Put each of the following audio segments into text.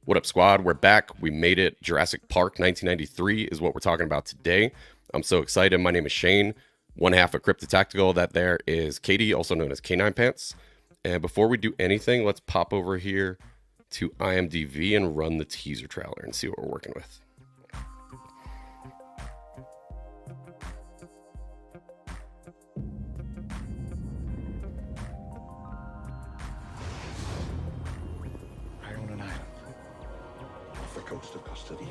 What up, squad? We're back. We made it. Jurassic Park 1993 is what we're talking about today. I'm so excited. My name is Shane, one half of Cryptid Tactical. That there is Katie, also known as K9 Pants. And before we do anything, let's pop over here to IMDb and run the teaser trailer and see what we're working with. I own an island off the coast of Costa Rica.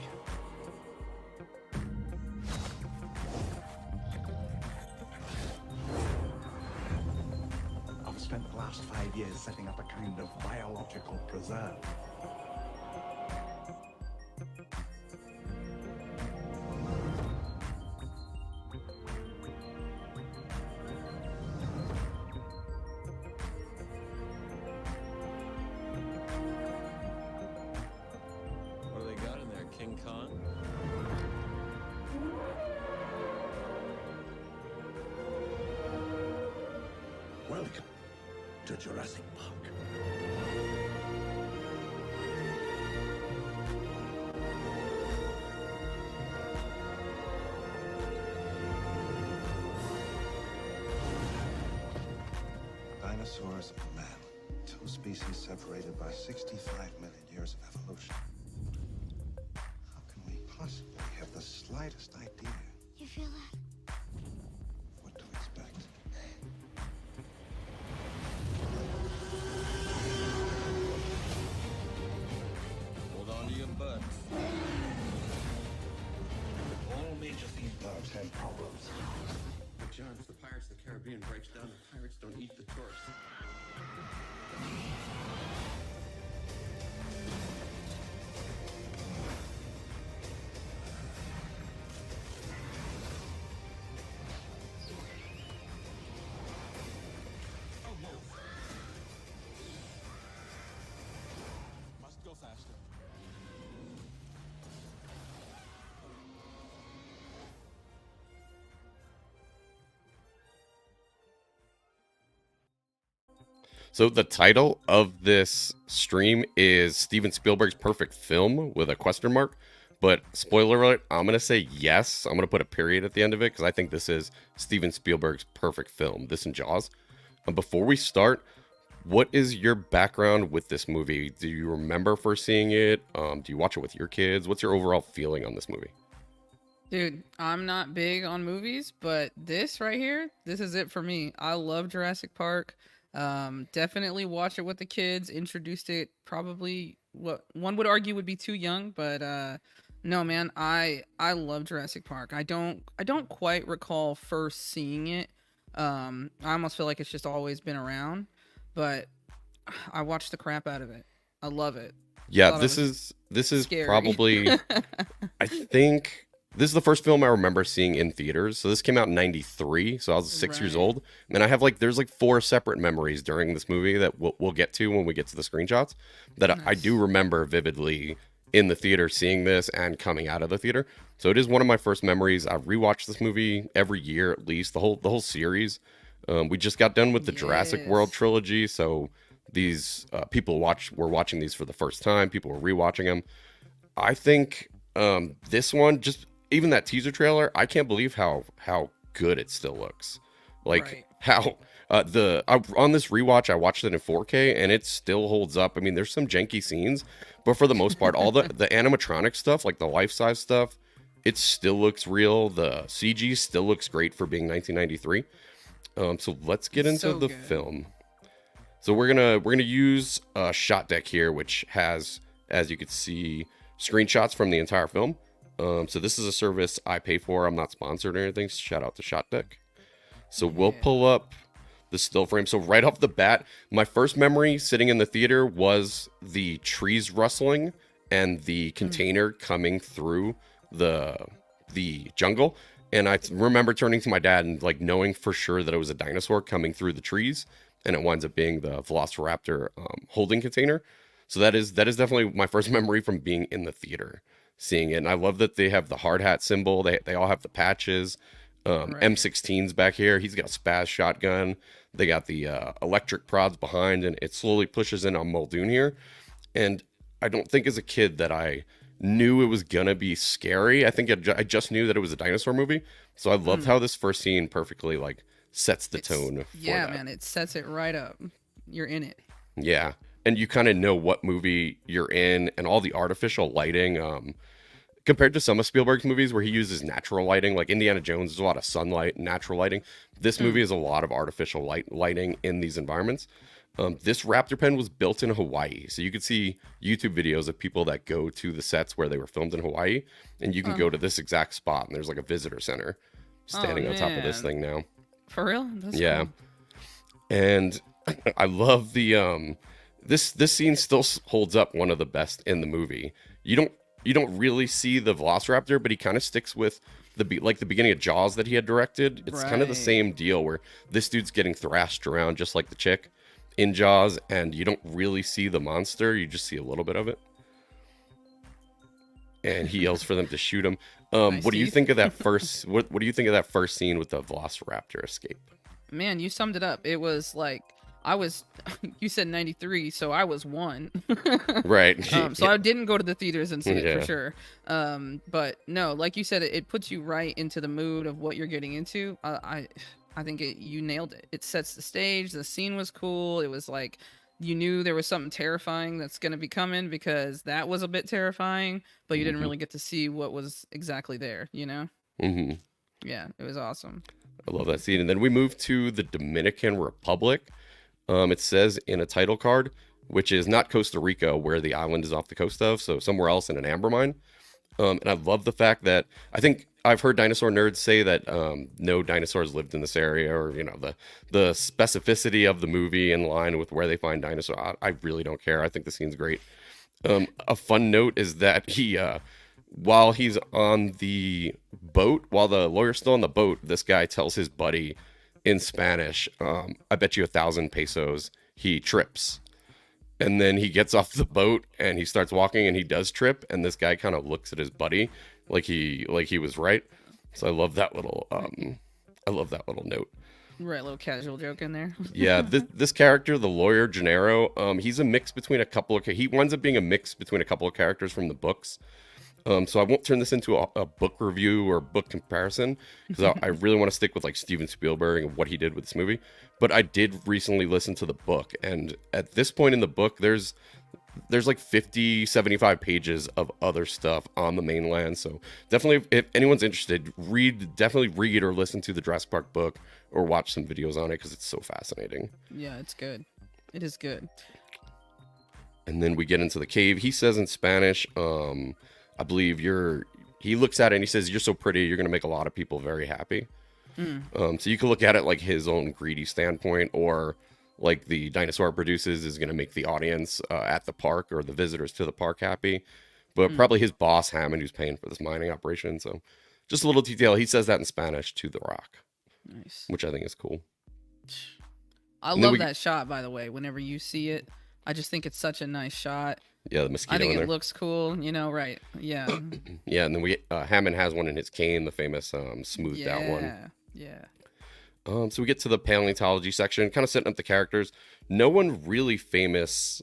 I've spent the last 5 years setting up a kind of biological preserve. What do they got in there? King Kong? Welcome to Jurassic Park. Dinosaurs and man, two species separated by 65 million years of evolution. How can we possibly have the slightest idea You feel that? what to expect? Hold on to your butts. All major theme parks have problems. But John, if the Pirates of the Caribbean breaks down, the pirates don't eat the tourists. Must go faster. So the title of this stream is Steven Spielberg's perfect film with a question mark. But spoiler alert, I'm going to say yes. I'm going to put a period at the end of it because I think this is Steven Spielberg's perfect film, this and Jaws. Before we start, what is your background with this movie? Do you remember first seeing it? Do you watch it with your kids? What's your overall feeling on this movie? Dude, I'm not big on movies, but this right here, this is it for me. I love Jurassic Park. Definitely watch it with the kids. Introduced it probably what one would argue would be too young, but no, man, I love Jurassic Park. I don't quite recall first seeing it. I almost feel like it's just always been around, but I watched the crap out of it. I love it. Yeah, Thought it this was is scary. probably I think this is the first film I remember seeing in theaters. So this came out in 93, so I was 6 years Right. old. And I have there's four separate memories during this movie that we'll get to when we get to the screenshots that I Nice. do remember vividly in the theater seeing this and coming out of the theater. So it is one of my first memories. I rewatch this movie every year at least, the whole series. We just got done with the Jurassic World Yes. trilogy, so these people were watching these for the first time. People were rewatching them. I think this one, just even that teaser trailer, I can't believe how good it still looks. Right. How on this rewatch, I watched it in 4K and it still holds up. I mean, there's some janky scenes, but for the most part, all the animatronic stuff, like the life size stuff, it still looks real. The CG still looks great for being 1993. So let's get into So the good. film. So we're gonna use a shot deck here, which has, as you can see, screenshots from the entire film. So this is a service I pay for. I'm not sponsored or anything. Shout out to Shot Deck. So we'll Yeah. pull up the still frame. So right off the bat, my first memory sitting in the theater was the trees rustling and the container coming through the jungle. And I remember turning to my dad and knowing for sure that it was a dinosaur coming through the trees, and it winds up being the Velociraptor holding container. So that is definitely my first memory from being in the theater, seeing it. And I love that they have the hard hat symbol. They all have the patches. Right. M16's back here. He's got a spaz shotgun. They got the electric prods behind, and it slowly pushes in on Muldoon here. And I don't think as a kid that I knew it was gonna be scary. I think I just knew that it was a dinosaur movie. So I loved how this first scene perfectly like sets the tone. Yeah, for that. man, it sets it right up. You're in it. Yeah, and you kind of know what movie you're in, and all the artificial lighting. Compared to some of Spielberg's movies where he uses natural lighting, like Indiana Jones, there's a lot of sunlight, natural lighting. This movie is a lot of artificial lighting in these environments. This Raptor pen was built in Hawaii, so you could see YouTube videos of people that go to the sets where they were filmed in Hawaii, and you can go to this exact spot, and there's like a visitor center standing on top of this man. thing now. For real? That's Yeah, cool. and I love the this scene still holds up one of the best in the movie. You don't really see the Velociraptor, but he kind of sticks with the beginning of Jaws that he had directed. It's kind of the Right. same deal where this dude's getting thrashed around just like the chick in Jaws, and you don't really see the monster, you just see a little bit of it. And he yells for them to shoot him. Nice What do you teeth. think of that first what do you think of that first scene with the Velociraptor escape? Man, you summed it up. It was like you said 93, so I was 1. Right. So I didn't go to the theaters and see it Yeah. for sure. But no, like you said, it puts you right into the mood of what you're getting into. I think you nailed it. It sets the stage. The scene was cool. It was like you knew there was something terrifying that's going to be coming, because that was a bit terrifying, but you didn't really get to see what was exactly there, you know? hmm Yeah, it was awesome. I love that scene. And then we move to the Dominican Republic. It says in a title card, which is not Costa Rica, where the island is off the coast of, so somewhere else in an amber mine. And I love the fact that I think I've heard dinosaur nerds say that no dinosaurs lived in this area, or the specificity of the movie in line with where they find dinosaur. I really don't care. I think the scene's great. A fun note is that he, while he's on the boat, while the lawyer's still on the boat, this guy tells his buddy in Spanish, I bet you 1,000 pesos he trips. And then he gets off the boat and he starts walking and he does trip. And this guy kind of looks at his buddy like he was right. So I love that little note. Right, little casual joke in there. Yeah, this character, the lawyer Gennaro, he's a mix between a couple of. He winds up being a mix between a couple of characters from the books. So I won't turn this into a book review or book comparison, because I really want to stick with like Steven Spielberg and what he did with this movie. But I did recently listen to the book, and at this point in the book, there's like 50-75 pages of other stuff on the mainland. So definitely, if anyone's interested, definitely read or listen to the Jurassic Park book or watch some videos on it, because it's so fascinating. Yeah, it's good. It is good. And then we get into the cave. He says in Spanish, I believe he looks at it and he says, "You're so pretty, you're going to make a lot of people very happy." So you can look at it like his own greedy standpoint, or like the dinosaur produces is going to make the audience at the park or the visitors to the park happy. But probably his boss, Hammond, who's paying for this mining operation. So just a little detail. He says that in Spanish to The Rock, Nice. which I think is cool. I And then love that shot, by the way. Whenever you see it, I just think it's such a nice shot. Yeah, the mosquito I think in it there. looks cool. Right? Yeah. Yeah, and then Hammond has one in his cane, the famous smoothed out one. Yeah. So we get to the paleontology section, kind of setting up the characters. No one really famous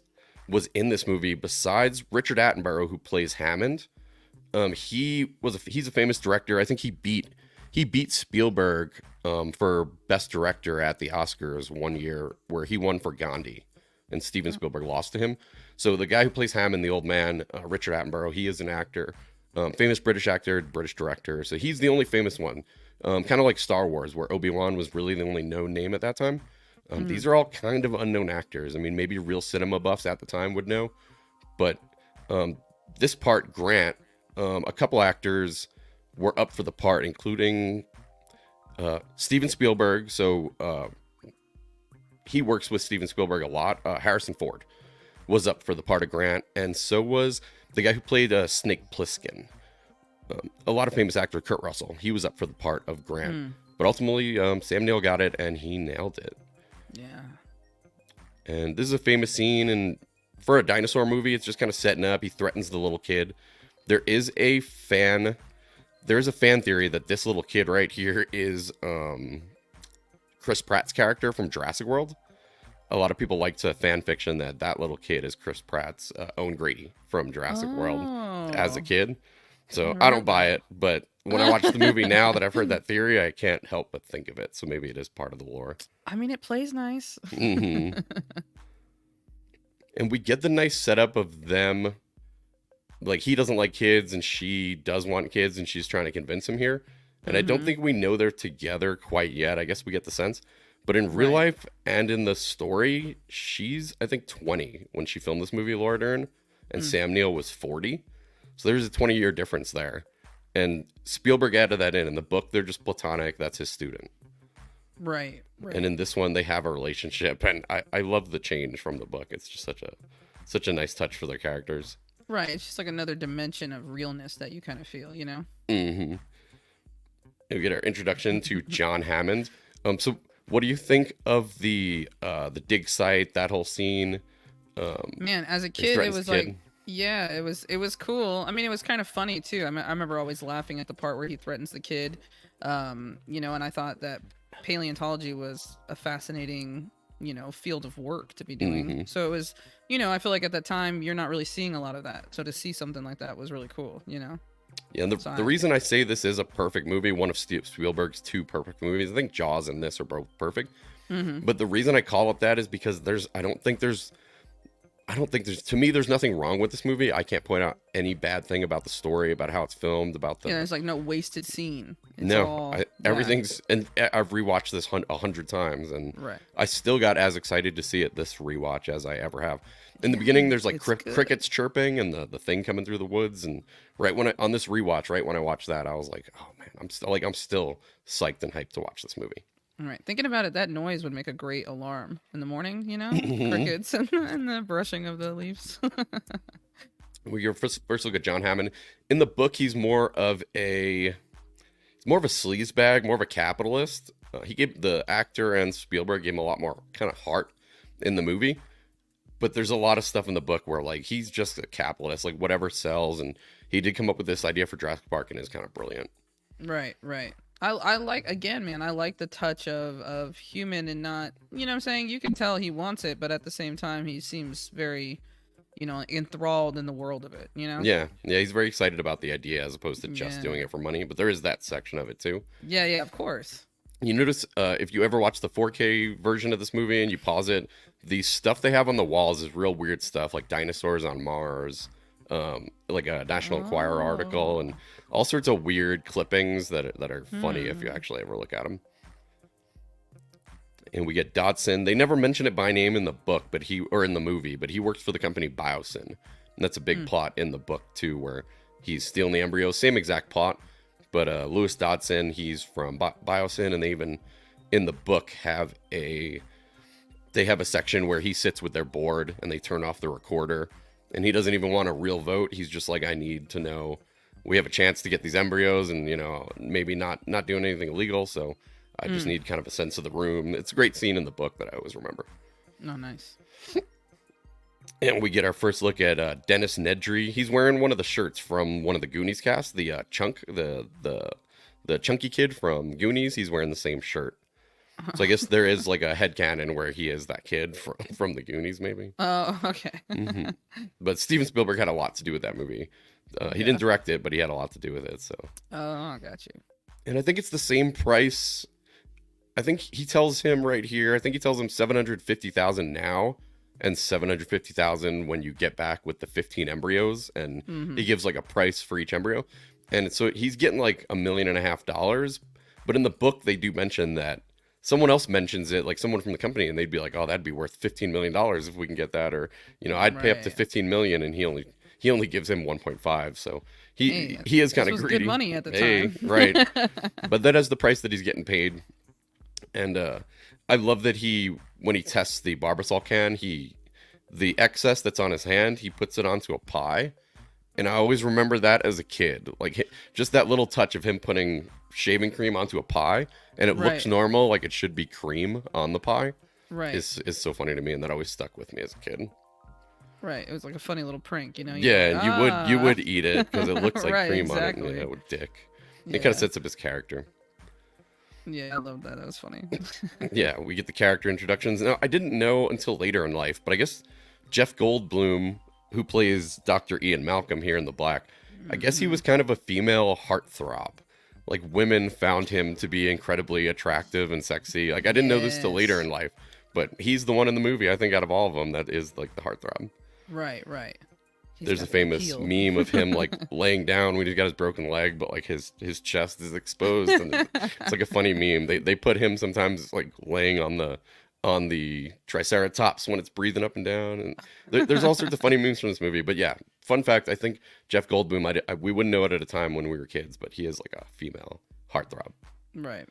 was in this movie besides Richard Attenborough, who plays Hammond. He's a famous director. I think he beat Spielberg for best director at the Oscars one year, where he won for Gandhi, and Steven Spielberg lost to him. So the guy who plays Hammond, the old man, Richard Attenborough, he is an actor, famous British actor, British director. So he's the only famous one. Kind of like Star Wars, where Obi-Wan was really the only known name at that time. These are all kind of unknown actors. I mean, maybe real cinema buffs at the time would know. But this part, Grant, a couple actors were up for the part, including Steven Spielberg. So he works with Steven Spielberg a lot. Harrison Ford was up for the part of Grant, and so was the guy who played Snake Plissken. A lot of famous actor, Kurt Russell. He was up for the part of Grant. But ultimately, Sam Neill got it, and he nailed it. Yeah. And this is a famous scene, and for a dinosaur movie, it's just kind of setting up. He threatens the little kid. There is a fan theory that this little kid right here is Chris Pratt's character from Jurassic World. a lot of people like to fan fiction that little kid is Chris Pratt's Owen Grady from Jurassic World as a kid. So I don't buy it, but when I watch the movie now that I've heard that theory, I can't help but think of it. So maybe it is part of the lore. I mean, it plays nice. Mm-hmm. And we get the nice setup of them. Like, he doesn't like kids and she does want kids and she's trying to convince him here. And I don't think we know they're together quite yet. I guess we get the sense. But in real life and in the story, she's, I think, 20 when she filmed this movie, Laura Dern. And Sam Neill was 40. So there's a 20-year difference there. And Spielberg added that in. In the book, they're just platonic. That's his student. Right. And in this one, they have a relationship. And I love the change from the book. It's just such a nice touch for their characters. Right. It's just like another dimension of realness that you kind of feel, you know? Mm-hmm. We get our introduction to John Hammond. So what do you think of the dig site, that whole scene? Man, as a kid, it was like, yeah, it was cool. I mean, it was kind of funny too. I remember always laughing at the part where he threatens the kid. You know, and I thought that paleontology was a fascinating, you know, field of work to be doing. So it was, you know, I feel like at that time you're not really seeing a lot of that. So to see something like that was really cool, you know? Yeah, and the reason I say this is a perfect movie, one of Spielberg's two perfect movies, I think Jaws and this are both perfect. But the reason I call it that is because I don't think there's, to me, there's nothing wrong with this movie. I can't point out any bad thing about the story, about how it's filmed, about the... Yeah, there's like no wasted scene. It's everything's... And I've rewatched this 100 times, and I still got as excited to see it this rewatch as I ever have. In the beginning, there's like crickets chirping and the thing coming through the woods, and on this rewatch, right when I watched that, I was like, oh man, I'm still psyched and hyped to watch this movie. All right, thinking about it, that noise would make a great alarm in the morning, you know? Crickets and the brushing of the leaves. Your first look at John Hammond. In the book, he's more of a sleazebag, more of a capitalist. He gave the actor and Spielberg gave him a lot more kind of heart in the movie. But there's a lot of stuff in the book where like he's just a capitalist, like whatever sells. And he did come up with this idea for Jurassic Park and is kind of brilliant. Right. I like, again, man, I like the touch of human and not, you know what I'm saying? You can tell he wants it, but at the same time, he seems very, you know, enthralled in the world of it, you know? Yeah, he's very excited about the idea as opposed to just doing it for money. But there is that section of it too. Yeah, of course. You notice if you ever watch the 4K version of this movie and you pause it, the stuff they have on the walls is real weird stuff, like dinosaurs on Mars, like a National Enquirer article, and all sorts of weird clippings that are funny if you actually ever look at them. And we get Dodson. They never mention it by name in the book, in the movie, but he works for the company Biosyn. And that's a big plot in the book too, where he's stealing the embryos. Same exact plot, but Lewis Dodson, he's from Biosyn, and they even in the book have a section where he sits with their board and they turn off the recorder, and he doesn't even want a real vote. He's just like, I need to know we have a chance to get these embryos and, you know, maybe not doing anything illegal. So I just need kind of a sense of the room. It's a great scene in the book that I always remember. Oh, nice. And we get our first look at Dennis Nedry. He's wearing one of the shirts from one of the Goonies cast, the chunky kid from Goonies. He's wearing the same shirt. So I guess there is like a headcanon where he is that kid from the Goonies, maybe. Oh, okay. But Steven Spielberg had a lot to do with that movie. He didn't direct it, but he had a lot to do with it. So. Oh, I got you. And I think it's the same price. I think he tells him right here. I think he tells him $750,000 now, and $750,000 when you get back with the 15 embryos, and he gives like a price for each embryo, and so he's getting like $1.5 million. But in the book, they do mention that someone else mentions it, like someone from the company, and they'd be like, "Oh, that'd be worth $15 million if we can get that," or you know, I'd pay up to $15 million, and he only gives him 1.5. So he is kind of greedy. Good money at the time, right? But that is the price that he's getting paid. And I love that when he tests the Barbasol can, the excess that's on his hand, he puts it onto a pie. And I always remember that as a kid, like just that little touch of him putting shaving cream onto a pie, and it looks normal, like it should be cream on the pie. Right, is so funny to me, and that always stuck with me as a kid. Right, it was like a funny little prank, you know. And you would eat it because it looks like cream exactly. on it. Yeah, with Dick. It kind of sets up his character. Yeah, I love that. That was funny. Yeah, we get the character introductions. Now, I didn't know until later in life, but I guess Jeff Goldblum, who plays Dr. Ian Malcolm here in The Black, I guess he was kind of a female heartthrob. Like, women found him to be incredibly attractive and sexy. Like, I didn't know this till later in life, but he's the one in the movie, I think, out of all of them, that is, like, the heartthrob. Right. He's There's a got the famous appeal. meme of him, like, laying down when he's got his broken leg, but, like, his chest is exposed, and it's like a funny meme. They put him sometimes, like, laying on the Triceratops when it's breathing up and down, and there's all sorts of funny memes from this movie. But yeah, fun fact, I think Jeff Goldblum, we wouldn't know it at a time when we were kids, but he is like a female heartthrob. Right.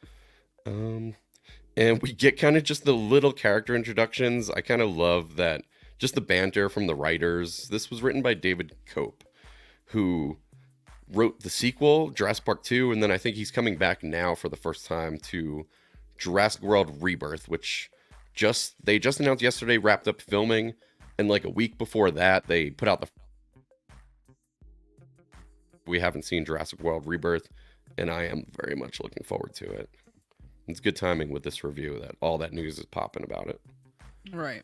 And we get kind of just the little character introductions. I kind of love that, just the banter from the writers. This was written by David Cope, who wrote the sequel, Jurassic Park 2, and then I think he's coming back now for the first time to Jurassic World Rebirth, which they just announced yesterday wrapped up filming, and like a week before that they put out we haven't seen Jurassic World Rebirth, and I am very much looking forward to it. It's good timing with this review that all that news is popping about it. Right.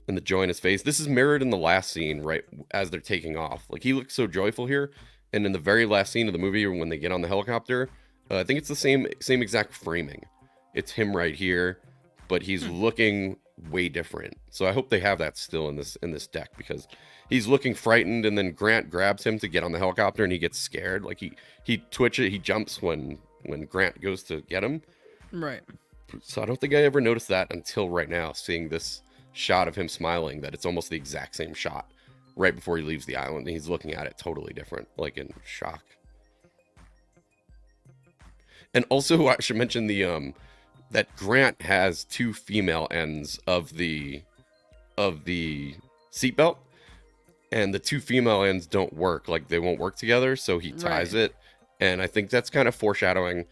And the joy in his face. This is mirrored in the last scene, right as they're taking off. Like, he looks so joyful here, and in the very last scene of the movie when they get on the helicopter, I think it's the same exact framing. It's him right here, but he's looking way different. So I hope they have that still in this deck, because he's looking frightened, and then Grant grabs him to get on the helicopter, and he gets scared. Like, he twitches, he jumps when Grant goes to get him. Right. So I don't think I ever noticed that until right now, seeing this shot of him smiling, that it's almost the exact same shot right before he leaves the island, and he's looking at it totally different, like in shock. And also, I should mention that Grant has two female ends of the seatbelt, and the two female ends don't work, like they won't work together, so he ties it, and I think that's kind of foreshadowing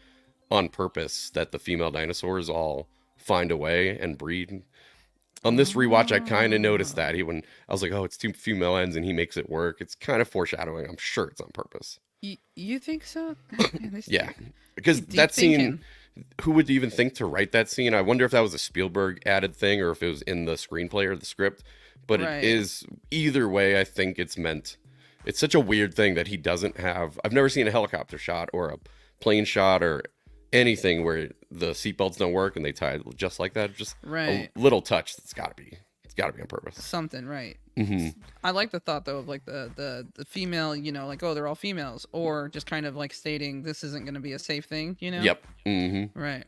on purpose that the female dinosaurs all find a way and breed. On this rewatch, I kind of noticed that when I was like, oh, it's two female ends and he makes it work. It's kind of foreshadowing. I'm sure it's on purpose. You think so? Yeah, because that scene, who would even think to write that scene? I wonder if that was a Spielberg added thing or if it was in the screenplay or the script. But it is, either way, I think it's meant. It's such a weird thing that he doesn't have. I've never seen a helicopter shot or a plane shot or anything where the seatbelts don't work and they tie it just like that. Just a little touch. It's got to be on purpose. Something, right? Mm-hmm. I like the thought though of like the female, like, oh, they're all females, or just kind of like stating this isn't going to be a safe thing, Yep. Mm-hmm. Right.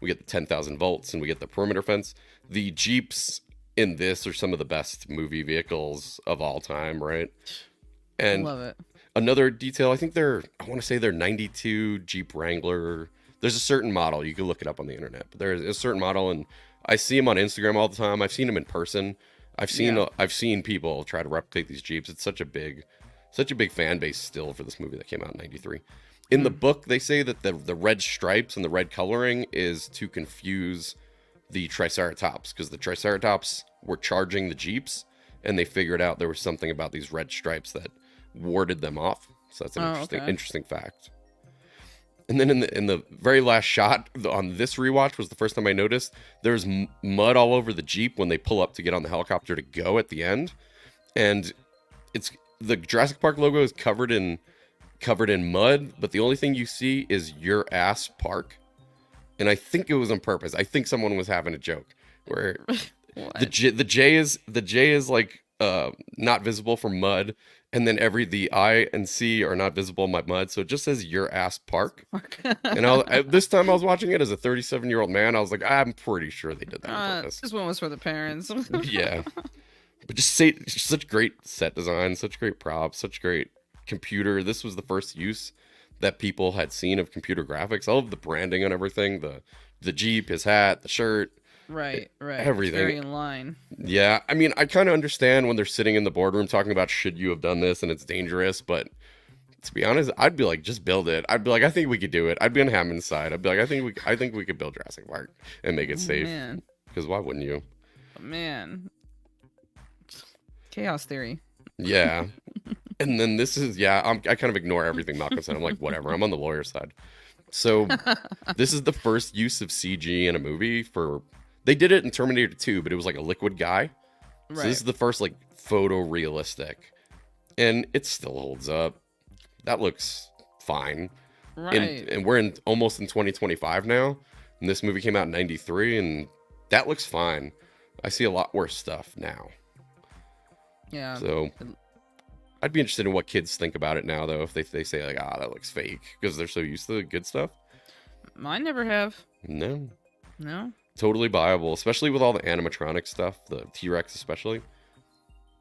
We get the 10,000 volts and we get the perimeter fence. The Jeeps in this are some of the best movie vehicles of all time, right? And love it. Another detail, I think I want to say they're 92 Jeep Wrangler. There's a certain model, you can look it up on the internet, but there's a certain model, and I see him on Instagram all the time. I've seen him in person. I've seen people try to replicate these Jeeps. It's such a big fan base still for this movie that came out in 93. In the book, they say that the red stripes and the red coloring is to confuse the Triceratops, because the Triceratops were charging the Jeeps, and they figured out there was something about these red stripes that warded them off. So that's an interesting fact. And then in the very last shot on this rewatch was the first time I noticed there's mud all over the Jeep when they pull up to get on the helicopter to go at the end, and it's the Jurassic Park logo is covered in mud, but the only thing you see is "Your Ass Park," and I think it was on purpose. I think someone was having a joke where the J is like not visible from mud. And then the I and C are not visible in my mud, so it just says "Your Ass Park." And this time I was watching it as a 37-year-old man. I was like, I'm pretty sure they did that on purpose. This one was for the parents. Yeah, but such great set design, such great props, such great computer. This was the first use that people had seen of computer graphics. I love the branding on everything. The Jeep, his hat, the shirt. Right. Everything. It's very in line. Yeah, I mean, I kind of understand when they're sitting in the boardroom talking about should you have done this and it's dangerous, but to be honest, I'd be like, just build it. I'd be like, I think we could do it. I'd be on Hammond's side. I'd be like, I think we could build Jurassic Park and make it safe. Because why wouldn't you? Man, chaos theory. Yeah. And then this is I kind of ignore everything Malcolm said. I'm like, whatever. I'm on the lawyer side. So this is the first use of CG in a movie they did it in Terminator 2, but it was like a liquid guy. So Right. this is the first like photorealistic, and it still holds up. That looks fine. Right. And we're almost in 2025 now, and this movie came out in 93, and that looks fine. I see a lot worse stuff now. Yeah. So I'd be interested in what kids think about it now, though, if they say like, that looks fake, because they're so used to the good stuff. Mine never have. No, No. totally viable, especially with all the animatronic stuff, the T-Rex especially.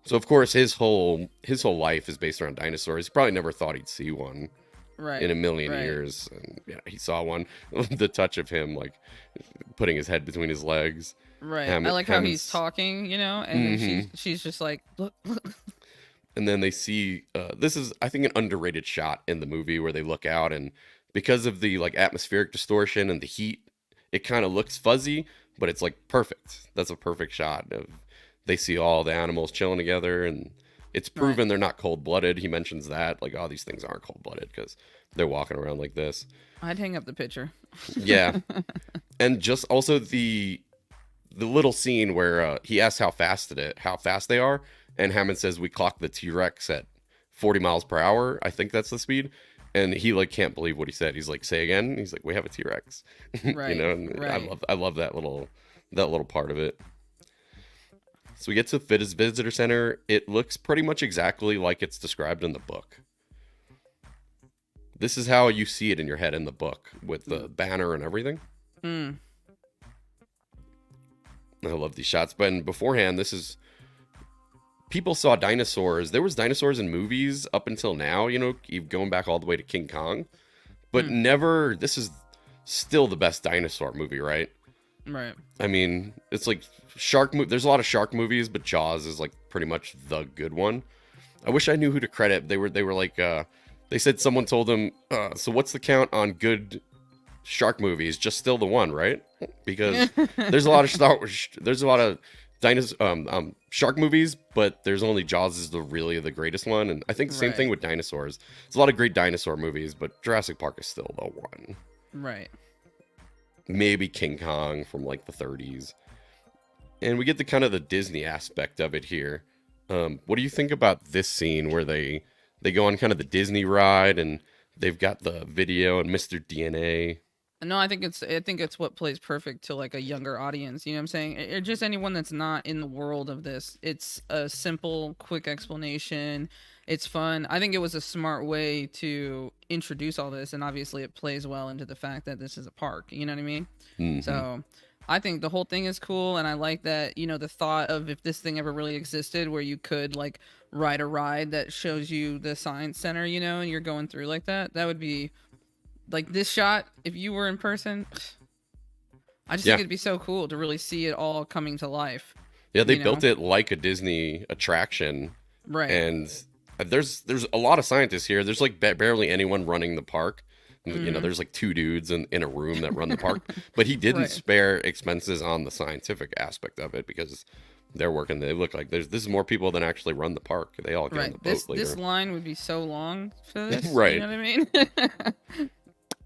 So of course his whole life is based around dinosaurs. He probably never thought he'd see one Right. in a million right. years, and yeah, he saw one. The touch of him like putting his head between his legs. Right. I like how he's Hammond's- talking, and then she's just like, look. And then they see this is, I think, an underrated shot in the movie where they look out, and because of the like atmospheric distortion and the heat, it kind of looks fuzzy, but it's like perfect. That's a perfect shot of they see all the animals chilling together, and it's proven they're not cold-blooded. He mentions that, like, oh, these things aren't cold-blooded because they're walking around like this. I'd hang up the picture. Yeah. And just also the little scene where he asks how fast they are, and Hammond says we clocked the T-Rex at 40 miles per hour. I think that's the speed. And he like can't believe what he said. He's like, say again. He's like, we have a T-Rex. Right. And right. I love that little part of it. So we get to Fitz Visitor Center. It looks pretty much exactly like it's described in the book. This is how you see it in your head in the book with the banner and everything. Hmm. I love these shots. But beforehand, people saw dinosaurs. There was dinosaurs in movies up until now, going back all the way to King Kong. But never, this is still the best dinosaur movie, right? Right. I mean, it's like there's a lot of shark movies, but Jaws is like pretty much the good one. I wish I knew who to credit. They were like, they said someone told them, so what's the count on good shark movies? Just still the one, right? Because there's a lot of shark movies, but there's only Jaws is really the greatest one. And I think the same thing with dinosaurs. There's a lot of great dinosaur movies, but Jurassic Park is still the one. Right. Maybe King Kong from like the 30s. And we get the kind of the Disney aspect of it here. What do you think about this scene where they go on kind of the Disney ride and they've got the video and Mr. DNA? No, I think it's what plays perfect to like a younger audience. You know what I'm saying? Just anyone that's not in the world of this. It's a simple, quick explanation. It's fun. I think it was a smart way to introduce all this, and obviously it plays well into the fact that this is a park. You know what I mean? Mm-hmm. So I think the whole thing is cool, and I like that, the thought of if this thing ever really existed where you could like ride a ride that shows you the science center, and you're going through like that. That would be like this shot if you were in person. I just think it'd be so cool to really see it all coming to life. Yeah, they built it like a Disney attraction. Right. And there's a lot of scientists here. There's like barely anyone running the park. There's like two dudes in a room that run the park, but he didn't spare expenses on the scientific aspect of it because they're working. They look like this is more people than actually run the park. They all get on the boat later. This line would be so long for this. Right. You know what I mean?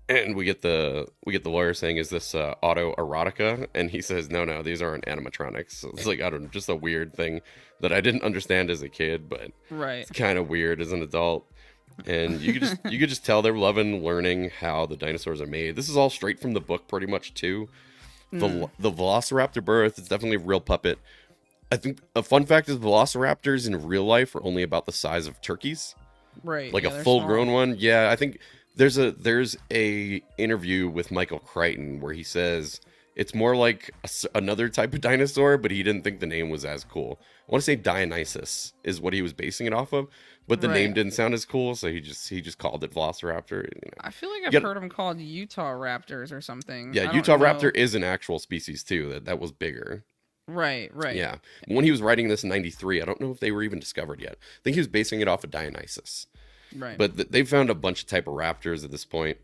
And we get the lawyer saying, "Is this autoerotica?" And he says, "No, these aren't animatronics." So it's like, I don't know, just a weird thing that I didn't understand as a kid, but it's kind of weird as an adult. And you could just tell they're loving learning how the dinosaurs are made. This is all straight from the book, pretty much too. The Velociraptor birth is definitely a real puppet. I think a fun fact is Velociraptors in real life are only about the size of turkeys. Right. Like a full-grown one. Yeah, I think there's a interview with Michael Crichton where he says it's more like another type of dinosaur, but he didn't think the name was as cool. I want to say Dionysus is what he was basing it off of, but the name didn't sound as cool, so he just called it Velociraptor. I feel like I've heard them called Utah Raptors or something. Yeah, Utah Raptor is an actual species too. That was bigger. Right. Yeah. When he was writing this in 93, I don't know if they were even discovered yet. I think he was basing it off of Dionysus. Right. But they've found a bunch of type of raptors at this point.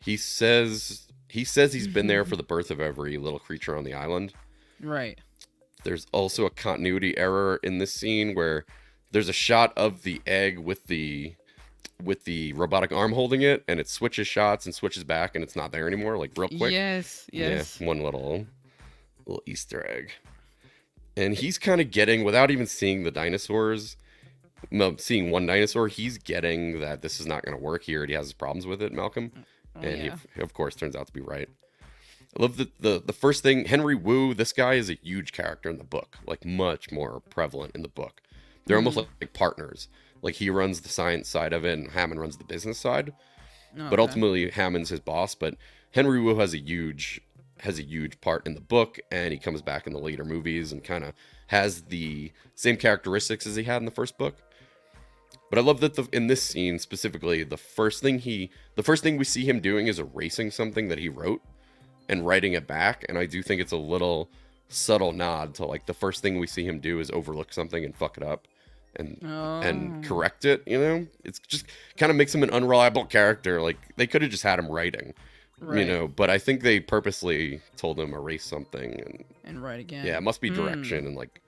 He says he's been there for the birth of every little creature on the island. Right. There's also a continuity error in this scene where there's a shot of the egg with the with the robotic arm holding it, and it switches shots and switches back, and it's not there anymore, like real quick. Yes. Yeah, one little Easter egg. And he's kind of getting, without even seeing the dinosaurs, seeing one dinosaur, he's getting that this is not going to work. He already has his problems with it, Malcolm. And he, of course, turns out to be right. I love the first thing, Henry Wu, this guy is a huge character in the book, like much more prevalent in the book. They're almost like partners. Like he runs the science side of it and Hammond runs the business side. But ultimately Hammond's his boss, but Henry Wu has a huge part in the book, and he comes back in the later movies and kind of has the same characteristics as he had in the first book. But I love that in this scene specifically, the first thing we see him doing is erasing something that he wrote and writing it back. And I do think it's a little subtle nod to like the first thing we see him do is overlook something and fuck it up and correct it. You know, it's just kind of makes him an unreliable character. Like they could have just had him writing, you know, but I think they purposely told him erase something and write again. Yeah, it must be direction and like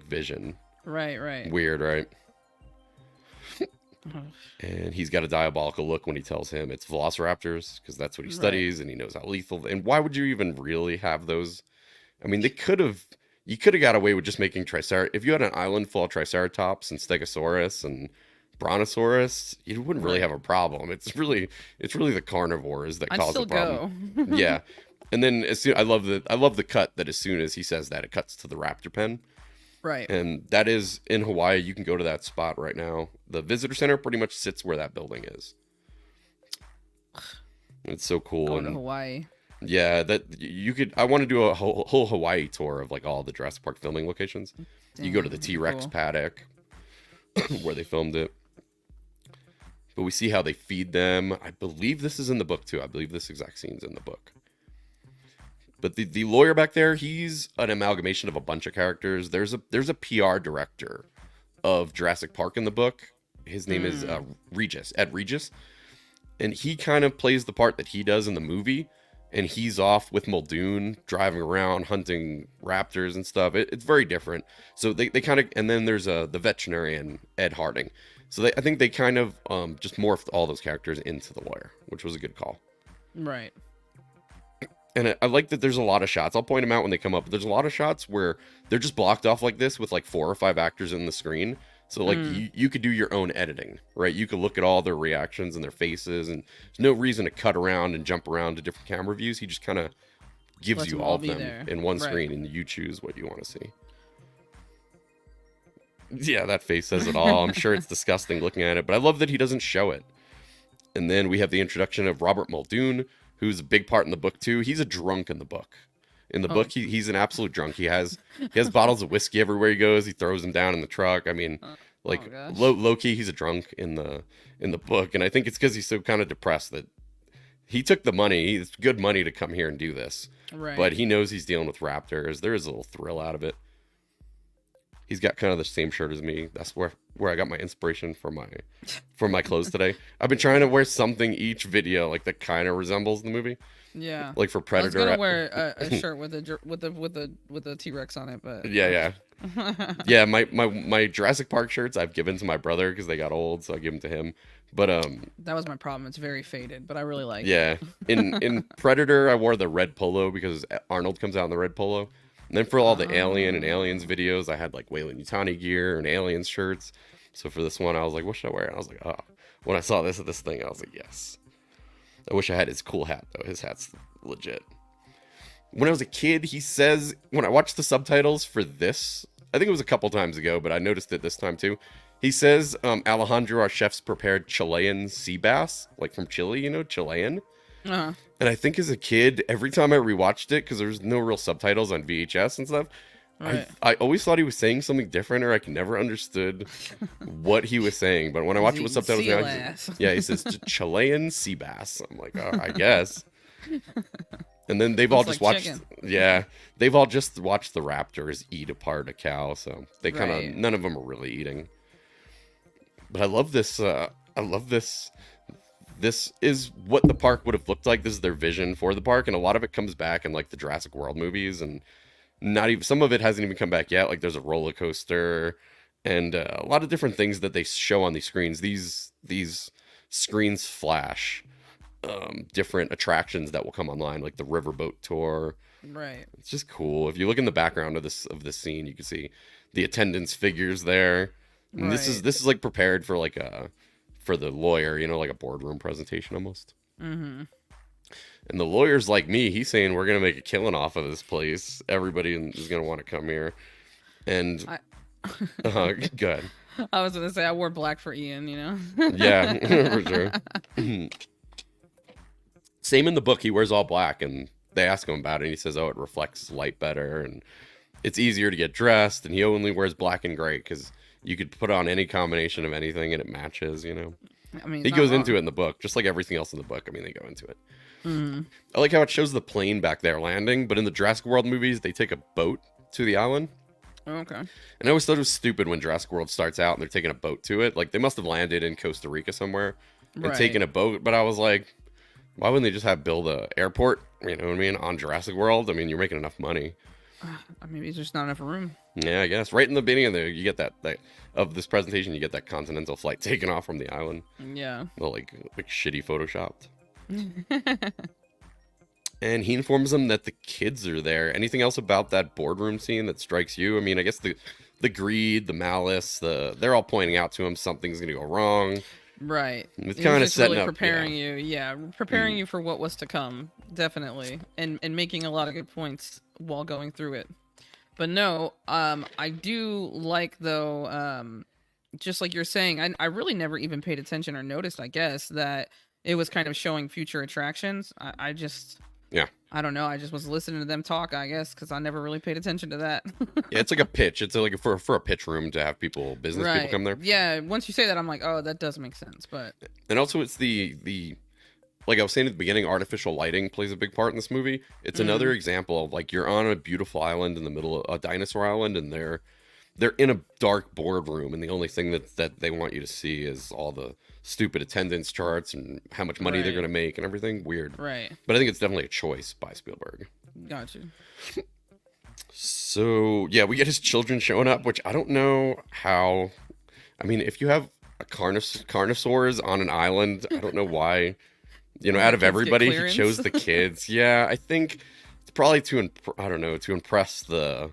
vision. Right. Weird, right? And he's got a diabolical look when he tells him it's velociraptors, because that's what he studies, and he knows how lethal. And why would you even really have those? I mean, you could have got away with just making Triceratops. If you had an island full of Triceratops and Stegosaurus and Brontosaurus, you wouldn't really have a problem. It's really the carnivores that cause the problem. Yeah. And then I love the cut that as soon as he says that, it cuts to the raptor pen. Right. And that is in Hawaii. You can go to that spot right now. The visitor center pretty much sits where that building is. It's so cool. Going to Hawaii. Yeah, that you could. I want to do a whole Hawaii tour of like all the Jurassic Park filming locations. You go to the T-Rex paddock where they filmed it. But we see how they feed them. I believe this is in the book too. I believe this exact scene's in the book. But the lawyer back there, he's an amalgamation of a bunch of characters. There's a PR director of Jurassic Park in the book. His name is Ed Regis. And he kind of plays the part that he does in the movie. And he's off with Muldoon, driving around, hunting raptors and stuff. It's very different. So they kind of... And then there's the veterinarian, Ed Harding. So I think they kind of just morphed all those characters into the lawyer, which was a good call. Right. And I like that there's a lot of shots. I'll point them out when they come up. There's a lot of shots where they're just blocked off like this with like 4 or 5 actors in the screen. So like you could do your own editing, right? You could look at all their reactions and their faces, and there's no reason to cut around and jump around to different camera views. He just kind of gives you all of them in one screen, and you choose what you want to see. Yeah, that face says it all. I'm sure it's disgusting looking at it, but I love that he doesn't show it. And then we have the introduction of Robert Muldoon, who's a big part in the book too. He's a drunk in the book. In the book, he's an absolute drunk. He has bottles of whiskey everywhere he goes. He throws them down in the truck. I mean, low key, he's a drunk in the book, and I think it's because he's so kind of depressed that he took the money. It's good money to come here and do this, right? But he knows he's dealing with raptors. There is a little thrill out of it. He's got kind of the same shirt as me. That's where I got my inspiration for my clothes today. I've been trying to wear something each video like that kind of resembles the movie. Yeah. Like for Predator. I was gonna wear a shirt with a T-Rex on it, but yeah. Yeah, my Jurassic Park shirts I've given to my brother because they got old, so I give them to him. But that was my problem. It's very faded, but I really like it. In Predator, I wore the red polo because Arnold comes out in the red polo. And then for all the Alien and Aliens videos, I had like Weyland-Yutani gear and Aliens shirts. So for this one, I was like, what should I wear? And I was like, oh. When I saw this thing, I was like, yes. I wish I had his cool hat, though. His hat's legit. When I was a kid, he says, when I watched the subtitles for this, I think it was a couple times ago, but I noticed it this time too. He says, Alejandro, our chef's prepared Chilean sea bass, like from Chile, Chilean. Uh-huh. And I think as a kid, every time I rewatched it, because there was no real subtitles on VHS and stuff, right. I always thought he was saying something different, or I never understood what he was saying. But when I watch it with subtitles now, he says Chilean sea bass. I'm like, oh, I guess. And then they've all just watched, they've all just watched the raptors eat apart a cow, so they kind of none of them are really eating. But I love this. This is what the park would have looked like. This is their vision for the park, and a lot of it comes back in like the Jurassic World movies, and not even some of it hasn't even come back yet. Like there's a roller coaster and a lot of different things that they show on these screens. These screens flash different attractions that will come online, like the riverboat tour. Right. It's just cool. If you look in the background of this scene, you can see the attendance figures there. And this is like prepared for like for the lawyer, you know, like a boardroom presentation almost. Mm-hmm. And the lawyer's like me. He's saying we're gonna make a killing off of this place. Everybody is gonna want to come here. And good. I was gonna say I wore black for Ian, you know. Yeah, for sure. Same in the book. He wears all black, and they ask him about it, and he says, "Oh, it reflects light better, and it's easier to get dressed." And he only wears black and gray because you could put on any combination of anything, and it matches. You know. I mean, he goes into it in the book, just like everything else in the book. I mean, they go into it. Mm-hmm. I like how it shows the plane back there landing, but in the Jurassic World movies, they take a boat to the island. Okay. And I always thought it was stupid when Jurassic World starts out and they're taking a boat to it. Like, they must have landed in Costa Rica somewhere and taken a boat. But I was like, why wouldn't they just build a airport, you know what I mean, on Jurassic World? I mean, you're making enough money. Maybe there's just not enough room. Yeah, I guess. Right in the beginning of there, you get that of this presentation, you get that continental flight taken off from the island. Yeah. Well, like shitty photoshopped. And he informs them that the kids are there. Anything else about that boardroom scene that strikes you? I mean, I guess the greed, the malice, they're all pointing out to him something's going to go wrong. Right. It's kind of setting really up, preparing you. Preparing you for what was to come, definitely, and making a lot of good points while going through it. But no, I do like though, just like you're saying, I really never even paid attention or noticed, I guess, that it was kind of showing future attractions. I don't know. I just was listening to them talk, I guess, because I never really paid attention to that. Yeah, it's like a pitch. It's like for a pitch room to have business people come there. Yeah, once you say that, I'm like, oh, that does make sense. But and also, it's the like I was saying at the beginning, artificial lighting plays a big part in this movie. It's another example of like you're on a beautiful island in the middle of a dinosaur island, and they're in a dark boardroom, and the only thing that they want you to see is all the stupid attendance charts and how much money they're going to make and everything. Weird. Right. But I think it's definitely a choice by Spielberg. Got you. So, yeah, we get his children showing up, which I don't know how. I mean, if you have a carnosaurs on an island, I don't know why. You know, out of everybody, he chose the kids. Yeah, I think it's probably to impress the.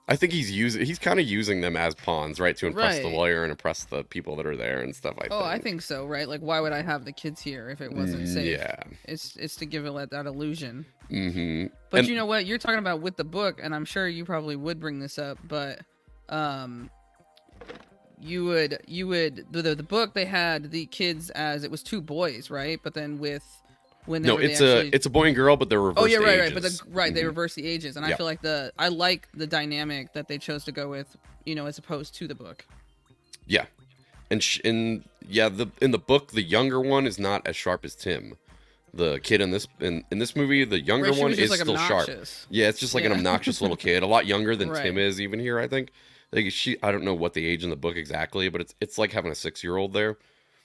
I think he's kind of using them as pawns, right, to impress the lawyer and impress the people that are there and stuff. I think so, right? Like, why would I have the kids here if it wasn't safe? Yeah, it's to give it that illusion. Mm-hmm. But you know what you're talking about with the book, and I'm sure you probably would bring this up, but you would the book, they had the kids as it was two boys, right? But then it's a boy and girl, but they're reversed. Oh yeah, right, ages. But they reverse the ages, and I feel like I like the dynamic that they chose to go with, you know, as opposed to the book. Yeah, in the book, the younger one is not as sharp as Tim. The kid in this movie, the younger one is like still sharp. Yeah, it's just like an obnoxious little kid, a lot younger than Tim is even here. I think. Like I don't know what the age in the book exactly, but it's like having a 6-year-old there,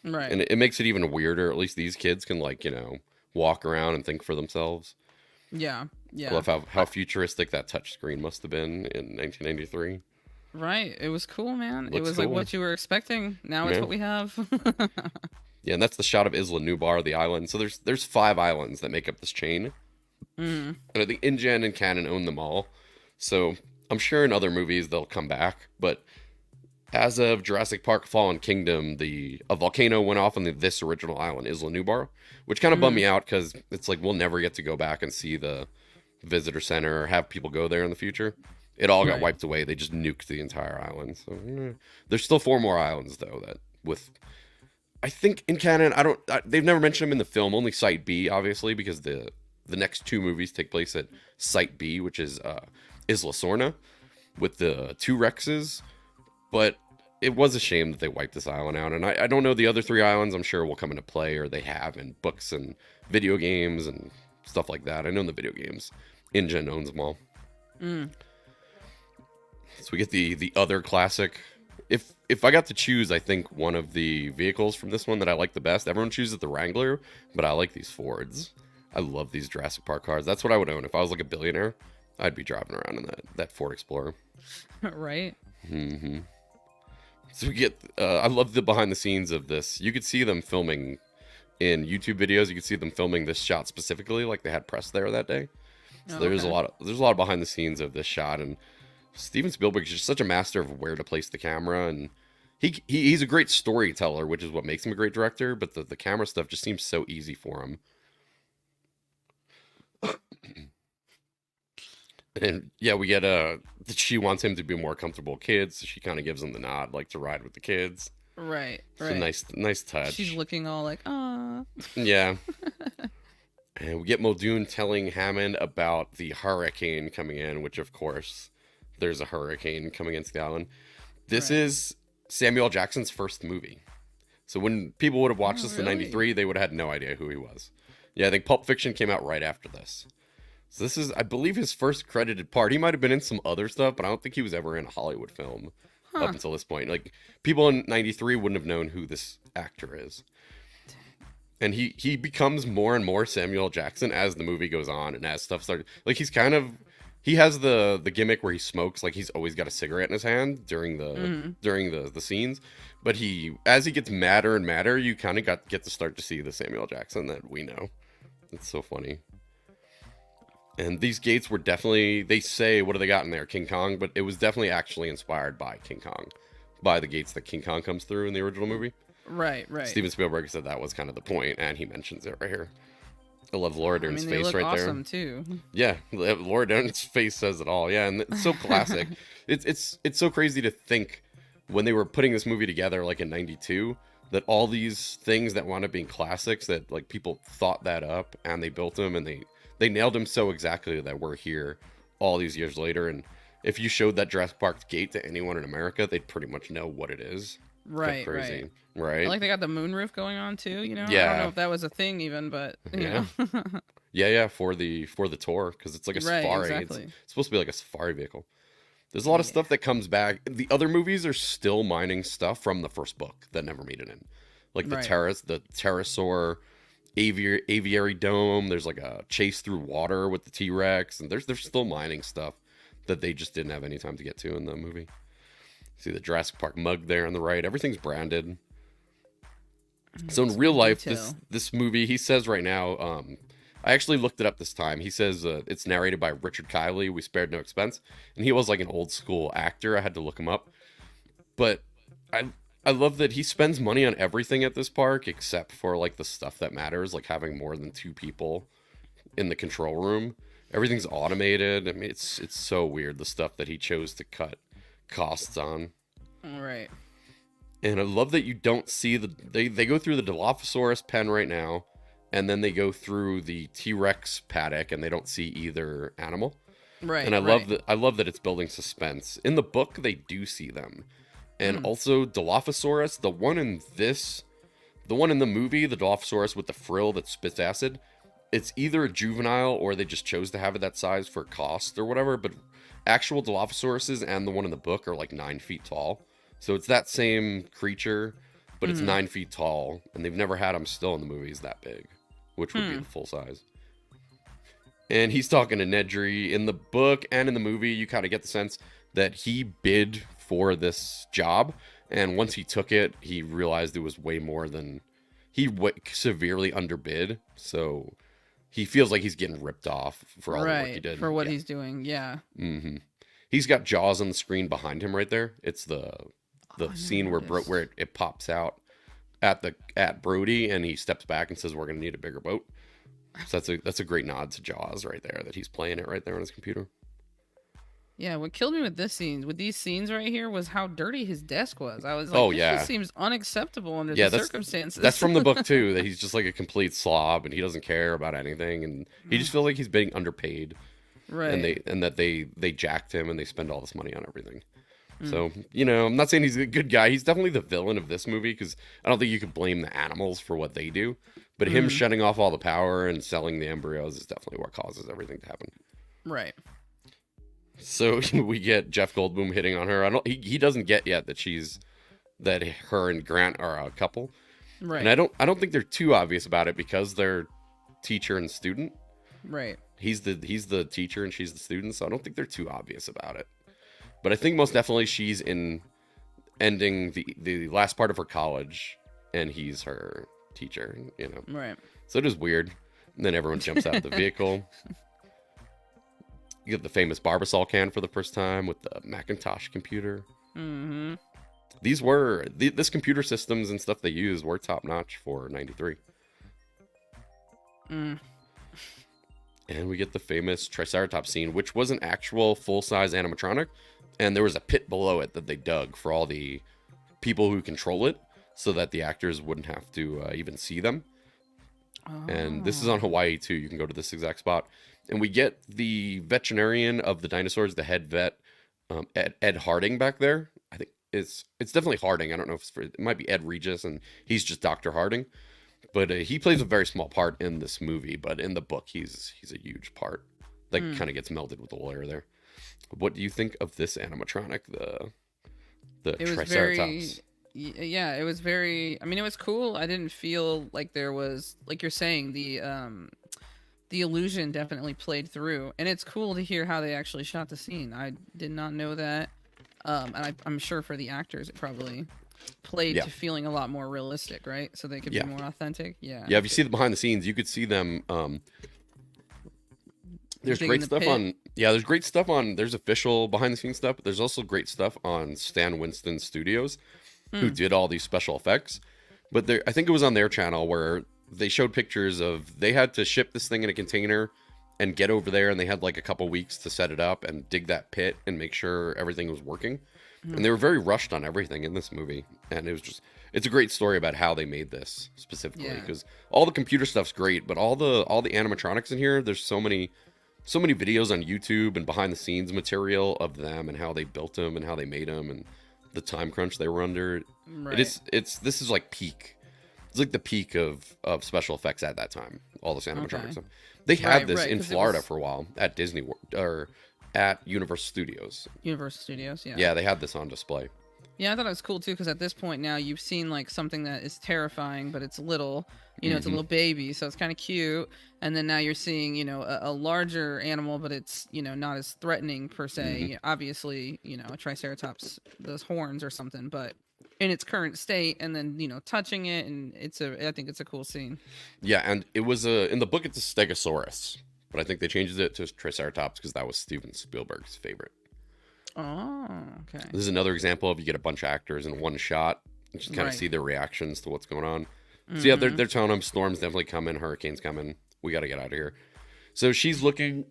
right? And it makes it even weirder. At least these kids can walk around and think for themselves. Yeah. I love how futuristic that touchscreen must have been in 1993. Right. It was cool, man. It was cool. Like what you were expecting. Now it's what we have. Yeah, and that's the shot of Isla Nublar, the island. So there's 5 islands that make up this chain. And I think InGen and Canon own them all. So I'm sure in other movies they'll come back. But as of Jurassic Park Fallen Kingdom, a volcano went off on this original island, Isla Nublar, which kind of bummed me out because it's like we'll never get to go back and see the visitor center or have people go there in the future. It all got wiped away. They just nuked the entire island. So there's still 4 more islands though I think in canon, they've never mentioned them in the film, only Site B, obviously, because the next 2 movies take place at Site B, which is Isla Sorna, with the 2 Rexes. But it was a shame that they wiped this island out. And I don't know the other 3 islands, I'm sure will come into play, or they have in books and video games and stuff like that. I know in the video games, InGen owns them all. So we get the other classic. If I got to choose, I think one of the vehicles from this one that I like the best, everyone chooses the Wrangler, but I like these Fords. I love these Jurassic Park cars. That's what I would own. If I was like a billionaire, I'd be driving around in that Ford Explorer. Right. Mm-hmm. So we get, I love the behind the scenes of this. You could see them filming in YouTube videos. You could see them filming this shot specifically, like they had press there that day. So there's a lot of behind the scenes of this shot, and Steven Spielberg is just such a master of where to place the camera, and he's a great storyteller, which is what makes him a great director. But the camera stuff just seems so easy for him. And yeah, we get that she wants him to be more comfortable with kids, so she kind of gives him the nod, like to ride with the kids. Right. It's a nice touch. She's looking all like, ah. Yeah. And we get Muldoon telling Hammond about the hurricane coming in, which of course there's a hurricane coming into the island. This is Samuel L. Jackson's first movie. So when people would have watched this in '93, they would have had no idea who he was. Yeah, I think Pulp Fiction came out right after this. So this is, I believe, his first credited part. He might have been in some other stuff, but I don't think he was ever in a Hollywood film up until this point. Like, people in '93 wouldn't have known who this actor is. And he becomes more and more Samuel L. Jackson as the movie goes on and as stuff starts. Like, he has the gimmick where he smokes, like he's always got a cigarette in his hand during the scenes. But as he gets madder and madder, you kind of get to start to see the Samuel L. Jackson that we know. It's so funny. And these gates were definitely, they say, what do they got in there? King Kong, but it was definitely actually inspired by King Kong, by the gates that King Kong comes through in the original movie. Right. Steven Spielberg said that was kind of the point, and he mentions it right here. I love Laura Dern's face right there. Awesome too. Yeah, Laura Dern's face says it all. Yeah, and it's so classic. It's so crazy to think when they were putting this movie together, like in '92, that all these things that wound up being classics, that like people thought that up and they built them and they nailed them so exactly that we're here all these years later. And if you showed that Jurassic Park gate to anyone in America, they'd pretty much know what it is. Right. Right. Like they got the moonroof going on too, Yeah. I don't know if that was a thing even, but you know. yeah, for the tour, because it's like a safari. Exactly. It's supposed to be like a safari vehicle. There's a lot of stuff that comes back. The other movies are still mining stuff from the first book that never made it in. Like the pterosaur aviary dome. There's like a chase through water with the T-Rex, and they're still mining stuff that they just didn't have any time to get to in the movie. See the Jurassic Park mug there on the right. Everything's branded. So in real life, this movie, he says right now, I actually looked it up this time. He says it's narrated by Richard Kiley. We spared no expense. And he was like an old school actor. I had to look him up. But I love that he spends money on everything at this park except for like the stuff that matters, like having more than 2 people in the control room. Everything's automated. I mean, it's so weird, the stuff that he chose to cut costs on. Right. And I love that you don't see they go through the Dilophosaurus pen right now, and then they go through the T-Rex paddock and they don't see either animal. Right. And I love that it's building suspense. In the book they do see them. And also Dilophosaurus, the one in the movie, the Dilophosaurus with the frill that spits acid, it's either a juvenile or they just chose to have it that size for cost or whatever, but actual Dilophosauruses and the one in the book are like 9 feet tall. So it's that same creature, but it's 9 feet tall, and they've never had them still in the movies that big, which would be the full size. And he's talking to Nedry. In the book and in the movie, you kind of get the sense that he bid for this job, and once he took it, he realized it was way more than severely underbid. So he feels like he's getting ripped off for all the work he did. For what he's doing, yeah. Mm-hmm. He's got Jaws on the screen behind him right there. It's the scene where it pops out at Brody, and he steps back and says, "We're gonna need a bigger boat." So that's a great nod to Jaws right there, that he's playing it right there on his computer. Yeah, what killed me with these scenes right here was how dirty his desk was. I was like, this just seems unacceptable under the circumstances. That's from the book too, that he's just like a complete slob and he doesn't care about anything, and he just feels like he's being underpaid. Right. And that they jacked him and they spend all this money on everything. So, I'm not saying he's a good guy. He's definitely the villain of this movie, because I don't think you could blame the animals for what they do. But him shutting off all the power and selling the embryos is definitely what causes everything to happen. Right. So we get Jeff Goldblum hitting on her. He doesn't get yet that her and Grant are a couple. Right. And I don't think they're too obvious about it, because they're teacher and student. Right. He's the teacher and she's the student, so I don't think they're too obvious about it. But I think most definitely she's in ending the last part of her college, and he's her teacher, you know. Right. So it is weird. And then everyone jumps out of the vehicle. You get the famous Barbasol can for the first time with the Macintosh computer. Mm-hmm. This computer systems and stuff they used were top notch for 93. And we get the famous Triceratops scene, which was an actual full-size animatronic, and there was a pit below it that they dug for all the people who control it, so that the actors wouldn't have to even see them. And this is on Hawaii too. You can go to this exact spot, and we get the veterinarian of the dinosaurs, the head vet, Ed Harding back there. I think it's definitely Harding. I don't know if it might be Ed Regis, and he's just Dr. Harding. But he plays a very small part in this movie. But in the book, he's a huge part. That kind of gets melded with the lawyer there. What do you think of this animatronic, the Triceratops? Yeah, it was very. I mean, it was cool. I didn't feel like there was, like you're saying, the illusion definitely played through, and it's cool to hear how they actually shot the scene. I did not know that, and I'm sure for the actors, it probably played to feeling a lot more realistic, right? So they could be more authentic. Yeah. Yeah. If you see the behind the scenes, you could see them. There's great stuff on. Yeah, there's great stuff on. There's official behind the scenes stuff, but there's also great stuff on Stan Winston Studios, who did all these special effects. But I think it was on their channel where they showed pictures of they had to ship this thing in a container and get over there, and they had like a couple weeks to set it up and dig that pit and make sure everything was working. And they were very rushed on everything in this movie, and it's a great story about how they made this specifically, because all the computer stuff's great, but all the animatronics in here, there's so many videos on YouTube and behind the scenes material of them and how they built them and how they made them and the time crunch they were under. Right. This is like peak. It's like the peak of special effects at that time. All this animatronics stuff. They had this in Florida for a while at Disney World, or at Universal Studios. Universal Studios, yeah. Yeah, they had this on display. Yeah, I thought it was cool too, because at this point now you've seen like something that is terrifying, but it's little. You know, it's a little baby, so it's kind of cute. And then now you're seeing, you know, a larger animal, but it's, you know, not as threatening per se. Obviously, you know, a Triceratops, those horns or something, but in its current state, and then, you know, touching it, and I think it's a cool scene. Yeah, and it was in the book it's a Stegosaurus, but I think they changed it to Triceratops because that was Steven Spielberg's favorite. Oh, okay. This is another example of you get a bunch of actors in one shot and just kind of see their reactions to what's going on. So yeah, they're telling him storm's definitely coming, hurricane's coming. We got to get out of here. So she's looking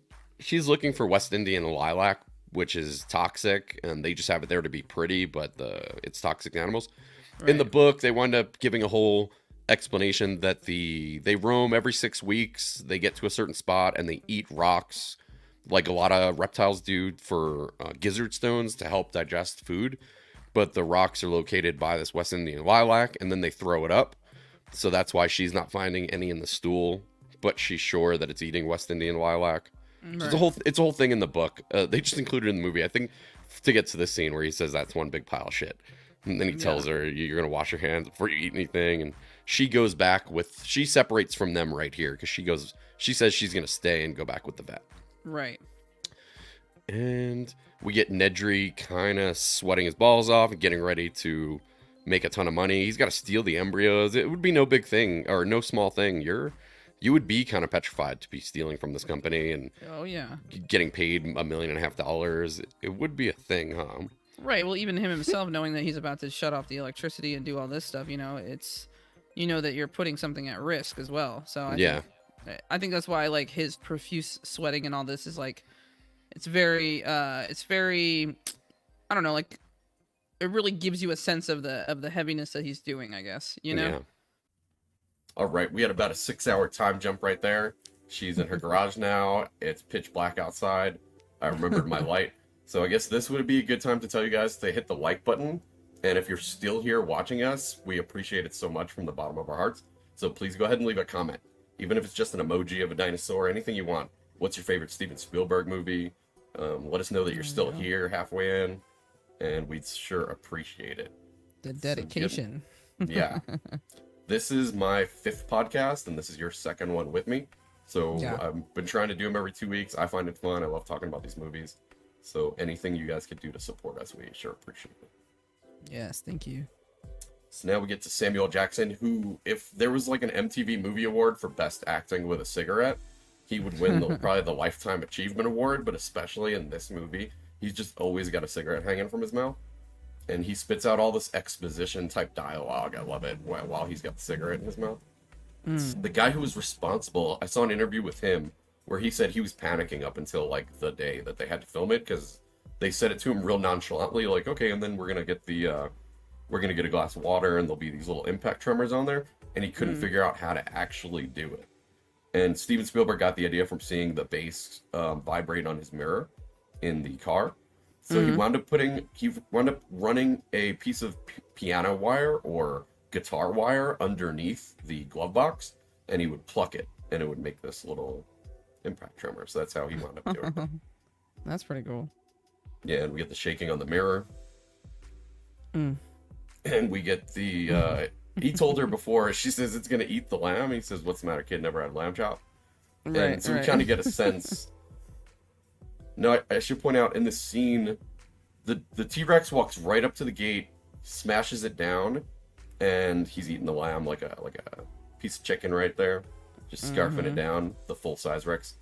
for West Indian lilac, which is toxic, and they just have it there to be pretty, but it's toxic animals. Right. In the book, they wind up giving a whole explanation that they roam every 6 weeks. They get to a certain spot and they eat rocks, like a lot of reptiles do, for gizzard stones to help digest food. But the rocks are located by this West Indian lilac, and then they throw it up. So that's why she's not finding any in the stool, but she's sure that it's eating West Indian lilac. Right. So it's a whole thing in the book. They just included it in the movie, I think, to get to this scene where he says that's one big pile of shit. And then he tells her, you're going to wash your hands before you eat anything. And she goes back she separates from them right here, because she says she's going to stay and go back with the vet. Right. And we get Nedry kind of sweating his balls off and getting ready to make a ton of money. He's got to steal the embryos. It would be no big thing, or no small thing. You would be kind of petrified to be stealing from this company and getting paid $1.5 million. It would be a thing, huh? Right. Well, even him himself, knowing that he's about to shut off the electricity and do all this stuff, you know, it's, you know, that you're putting something at risk as well. So I think that's why, like, his profuse sweating and all this is like, it's very, I don't know, like, it really gives you a sense of the heaviness that he's doing, I guess, you know? Yeah. All right, we had about a 6-hour time jump right there. She's in her garage now. It's pitch black outside. I remembered my light. So I guess this would be a good time to tell you guys to hit the like button. And if you're still here watching us, we appreciate it so much from the bottom of our hearts. So please go ahead and leave a comment. Even if it's just an emoji of a dinosaur, anything you want. What's your favorite Steven Spielberg movie? Let us know that you're still here halfway in. And we'd sure appreciate it. The dedication. Yeah. This is my 5th podcast, and this is your 2nd one with me. So I've been trying to do them every 2 weeks. I find it fun. I love talking about these movies. So anything you guys could do to support us, we sure appreciate it. Yes, thank you. So now we get to Samuel Jackson, who, if there was like an MTV Movie Award for Best Acting with a Cigarette, he would win probably the Lifetime Achievement Award, but especially in this movie, he's just always got a cigarette hanging from his mouth. And he spits out all this exposition type dialogue. I love it while he's got the cigarette in his mouth. The guy who was responsible, I saw an interview with him where he said he was panicking up until like the day that they had to film it, because they said it to him real nonchalantly, like, okay, and then we're gonna get a glass of water and there'll be these little impact tremors on there, and he couldn't figure out how to actually do it. And Steven Spielberg got the idea from seeing the bass vibrate on his mirror in the car. So he wound up running a piece of piano wire or guitar wire underneath the glove box, and he would pluck it, and it would make this little impact tremor. So that's how he wound up doing it. That's pretty cool. Yeah, and we get the shaking on the mirror. And we get the, he told her before, she says it's going to eat the lamb. He says, what's the matter, kid? Never had a lamb chop? Right, And so we kind of get a sense. No, I should point out in this scene, the T-Rex walks right up to the gate, smashes it down, and he's eating the lamb like a piece of chicken right there, just scarfing it down, the full-size Rex.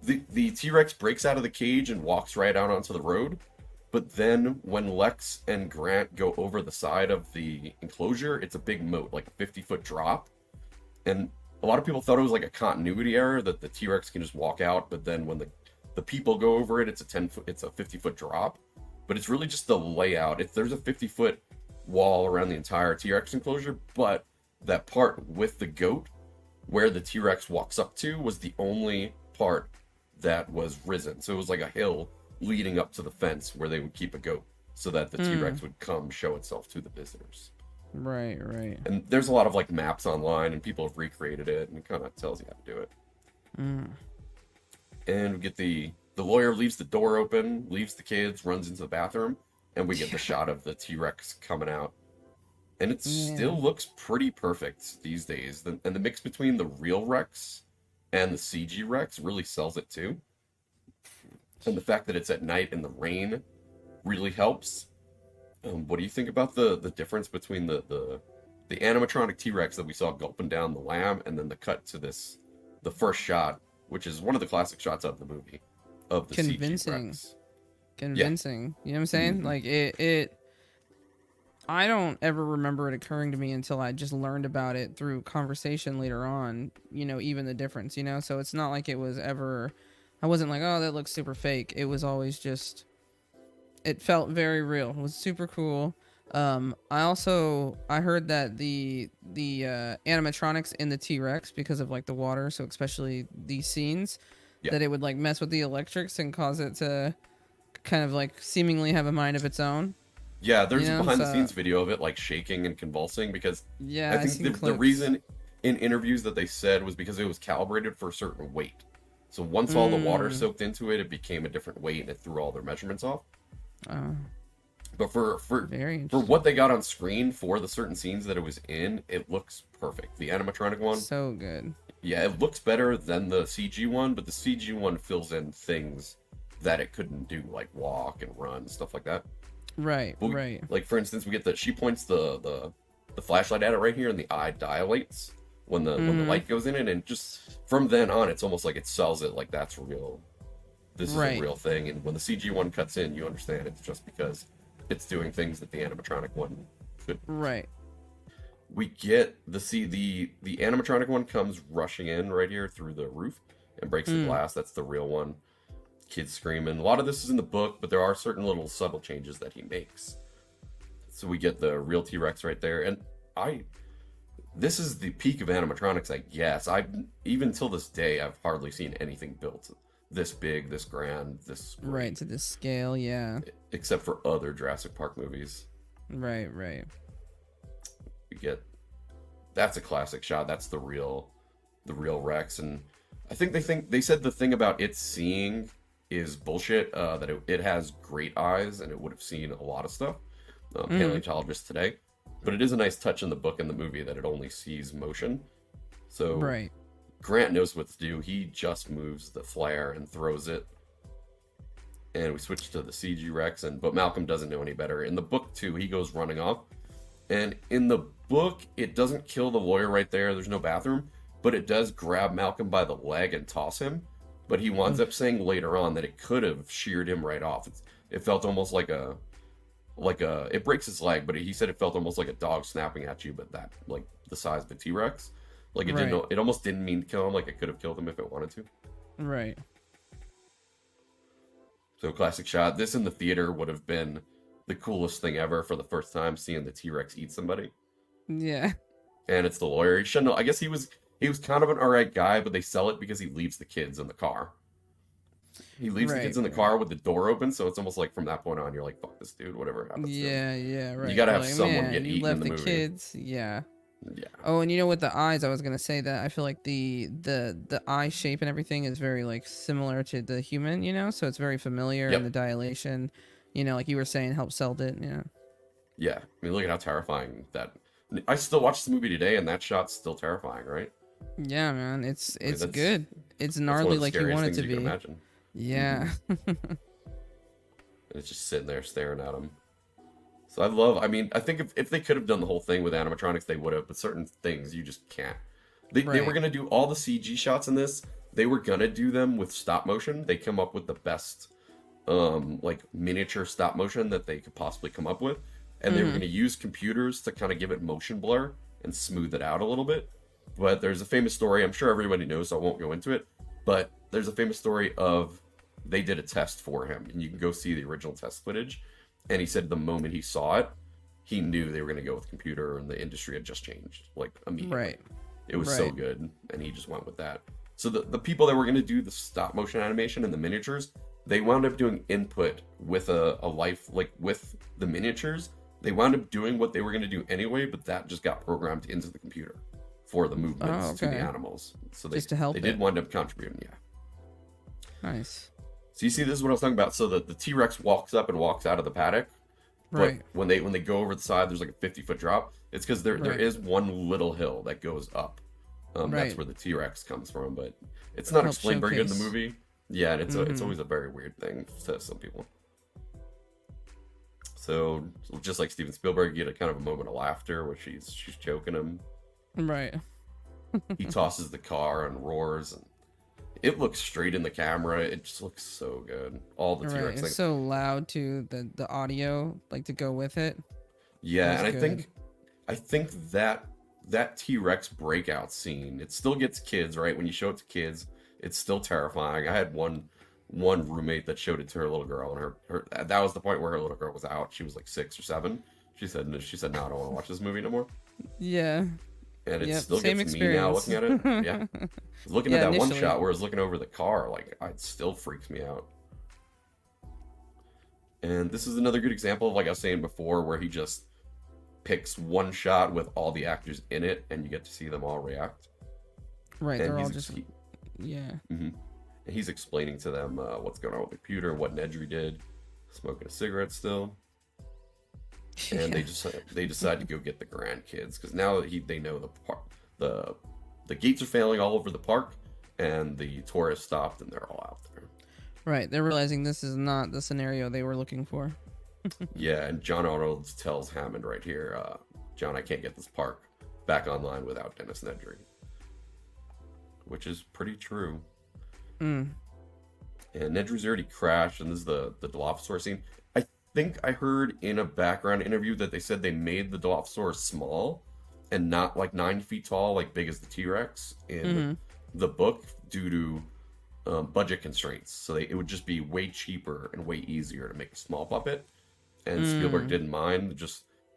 The T-Rex breaks out of the cage and walks right out onto the road, but then when Lex and Grant go over the side of the enclosure, it's a big moat, like a 50-foot drop, and a lot of people thought it was like a continuity error that the T-Rex can just walk out, but then when the people go over it, it's a 50-foot drop. But it's really just the layout. There's a 50-foot wall around the entire T-Rex enclosure, but that part with the goat where the T-Rex walks up to was the only part that was risen. So it was like a hill leading up to the fence where they would keep a goat so that the T-Rex would come show itself to the visitors. Right. And there's a lot of like maps online, and people have recreated it, and it kind of tells you how to do it. And we get the lawyer leaves the door open, leaves the kids, runs into the bathroom, and we get the shot of the T-Rex coming out. And it still looks pretty perfect these days. And the mix between the real Rex and the CG Rex really sells it too. And the fact that it's at night in the rain really helps. What do you think about the difference between the animatronic T-Rex that we saw gulping down the lamb, and then the cut to the first shot, which is one of the classic shots of the movie, of the CG Rex? Convincing. You know what I'm saying? Like it I don't ever remember it occurring to me until I just learned about it through conversation later on, even the difference, so it's not like it was ever, I wasn't like, oh, that looks super fake. It was always just, it felt very real. It was super cool. I heard that the animatronics in the T-Rex, because of like the water, so especially these scenes, that it would like mess with the electrics and cause it to kind of like seemingly have a mind of its own. Yeah, there's a behind the scenes video of it like shaking and convulsing, because I think the reason in interviews that they said was because it was calibrated for a certain weight. So once all the water soaked into it, it became a different weight, and it threw all their measurements off. But for what they got on screen for the certain scenes that it was in, it looks perfect. The animatronic one, so good. Yeah, it looks better than the CG one, but the CG one fills in things that it couldn't do, like walk and run, stuff like that. Right. Like for instance, we get she points the flashlight at it right here, and the eye dilates when the light goes in it, and just from then on, it's almost like it sells it like that's real. This is a real thing, and when the CG one cuts in, you understand it's just because it's doing things that the animatronic one couldn't. Right. We get the animatronic one comes rushing in right here through the roof and breaks the glass. That's the real one. Kids screaming. A lot of this is in the book, but there are certain little subtle changes that he makes. So we get the real T-Rex right there, and this is the peak of animatronics, I guess. Even till this day, I've hardly seen anything built this big, this grand, this great. Right, to this scale, yeah. Except for other Jurassic Park movies. Right. We get, that's a classic shot. That's the real Rex, and I think they said the thing about it seeing is bullshit, that it has great eyes and it would have seen a lot of stuff, paleontologists today, but it is a nice touch in the book and the movie that it only sees motion. So Grant knows what to do. He just moves the flare and throws it, and we switch to the CG Rex, but Malcolm doesn't know any better. In the book too, he goes running off, and in the book, it doesn't kill the lawyer right there. There's no bathroom, but it does grab Malcolm by the leg and toss him. But he winds up saying later on that it could have sheared him right off. It felt almost like it breaks his leg, but he said it felt almost like a dog snapping at you, but that, like, the size of a T-Rex. Like, it almost didn't mean to kill him. Like, it could have killed him if it wanted to. Right. So, classic shot. This in the theater would have been the coolest thing ever for the first time, seeing the T-Rex eat somebody. Yeah. And it's the lawyer. He shouldn't have, I guess he was kind of an alright guy, but they sell it because he leaves the kids in the car. He leaves the kids in the car with the door open, so it's almost like from that point on, you're like, fuck this dude, whatever happens to him. Yeah, right. You gotta have like, someone get eaten in the the movie. Kids, yeah. Yeah. Oh, and you know, with the eyes, I was gonna say that I feel like the eye shape and everything is very, like, similar to the human, you know, so it's very familiar, and the dilation, you know, like you were saying, helped sell it, yeah. Yeah, I mean, look at how terrifying that. I still watch this movie today, and that shot's still terrifying, right? Yeah, man, it's that's- good. It's That's one of gnarly the like you scariest want it things to you be. can imagine. Yeah. And it's just sitting there staring at him. So I mean, I think if they could have done the whole thing with animatronics, they would have, but certain things you just can't. They were going to do all the CG shots in this. They were going to do them with stop motion. They come up with the best, like, miniature stop motion that they could possibly come up with. And they were going to use computers to kind of give it motion blur and smooth it out a little bit. But there's a famous story, I'm sure everybody knows, so I won't go into it. But there's a famous story of they did a test for him, and you can go see the original test footage. And he said the moment he saw it, he knew they were going to go with computer, and the industry had just changed, like, immediately. Right. It was so good, and he just went with that. So the people that were going to do the stop motion animation and the miniatures, they wound up doing input with a life, like, with the miniatures. They wound up doing what they were going to do anyway, but that just got programmed into the computer for the movements to the animals. So just to help they did wind up contributing, Nice. So you see, this is what I was talking about. So the T-Rex walks up and walks out of the paddock. But when they go over the side, there's like a 50-foot drop. It's because there is one little hill that goes up. That's where the T-Rex comes from, but it's not explained very good in the movie. Yeah, and it's always a very weird thing to some people. So just like Steven Spielberg, you get a kind of a moment of laughter where she's choking him. Right. He tosses the car and roars, and it looks straight in the camera. It just looks so good. All the T-Rex things. It's so loud too. The audio, like, to go with it. Yeah, and I think that T-Rex breakout scene, it still gets kids, right? When you show it to kids, it's still terrifying. I had one roommate that showed it to her little girl, and her that was the point where her little girl was out. She was like 6 or 7. She said, no, I don't want to watch this movie no more. Yeah. And it still gets me now looking at it. Yeah. Looking at that initially. One shot where it's looking over the car, like, it still freaks me out. And this is another good example of, like I was saying before, where he just picks one shot with all the actors in it, and you get to see them all react. Right, and they're all just... Yeah. Mm-hmm. And he's explaining to them what's going on with the computer, what Nedry did, smoking a cigarette still. And they decide to go get the grandkids, because now that they know the gates are failing all over the park, and the tour has stopped, and they're all out there. Right, they're realizing this is not the scenario they were looking for. Yeah, and John Arnold tells Hammond right here, John, I can't get this park back online without Dennis Nedry. Which is pretty true. And Nedry's already crashed, and this is the Dilophosaurus scene. I think I heard in a background interview that they said they made the Dilophosaurus small and not like 9 feet tall, like big as the T-Rex in the book, due to budget constraints. So it would just be way cheaper and way easier to make a small puppet. And Spielberg didn't mind.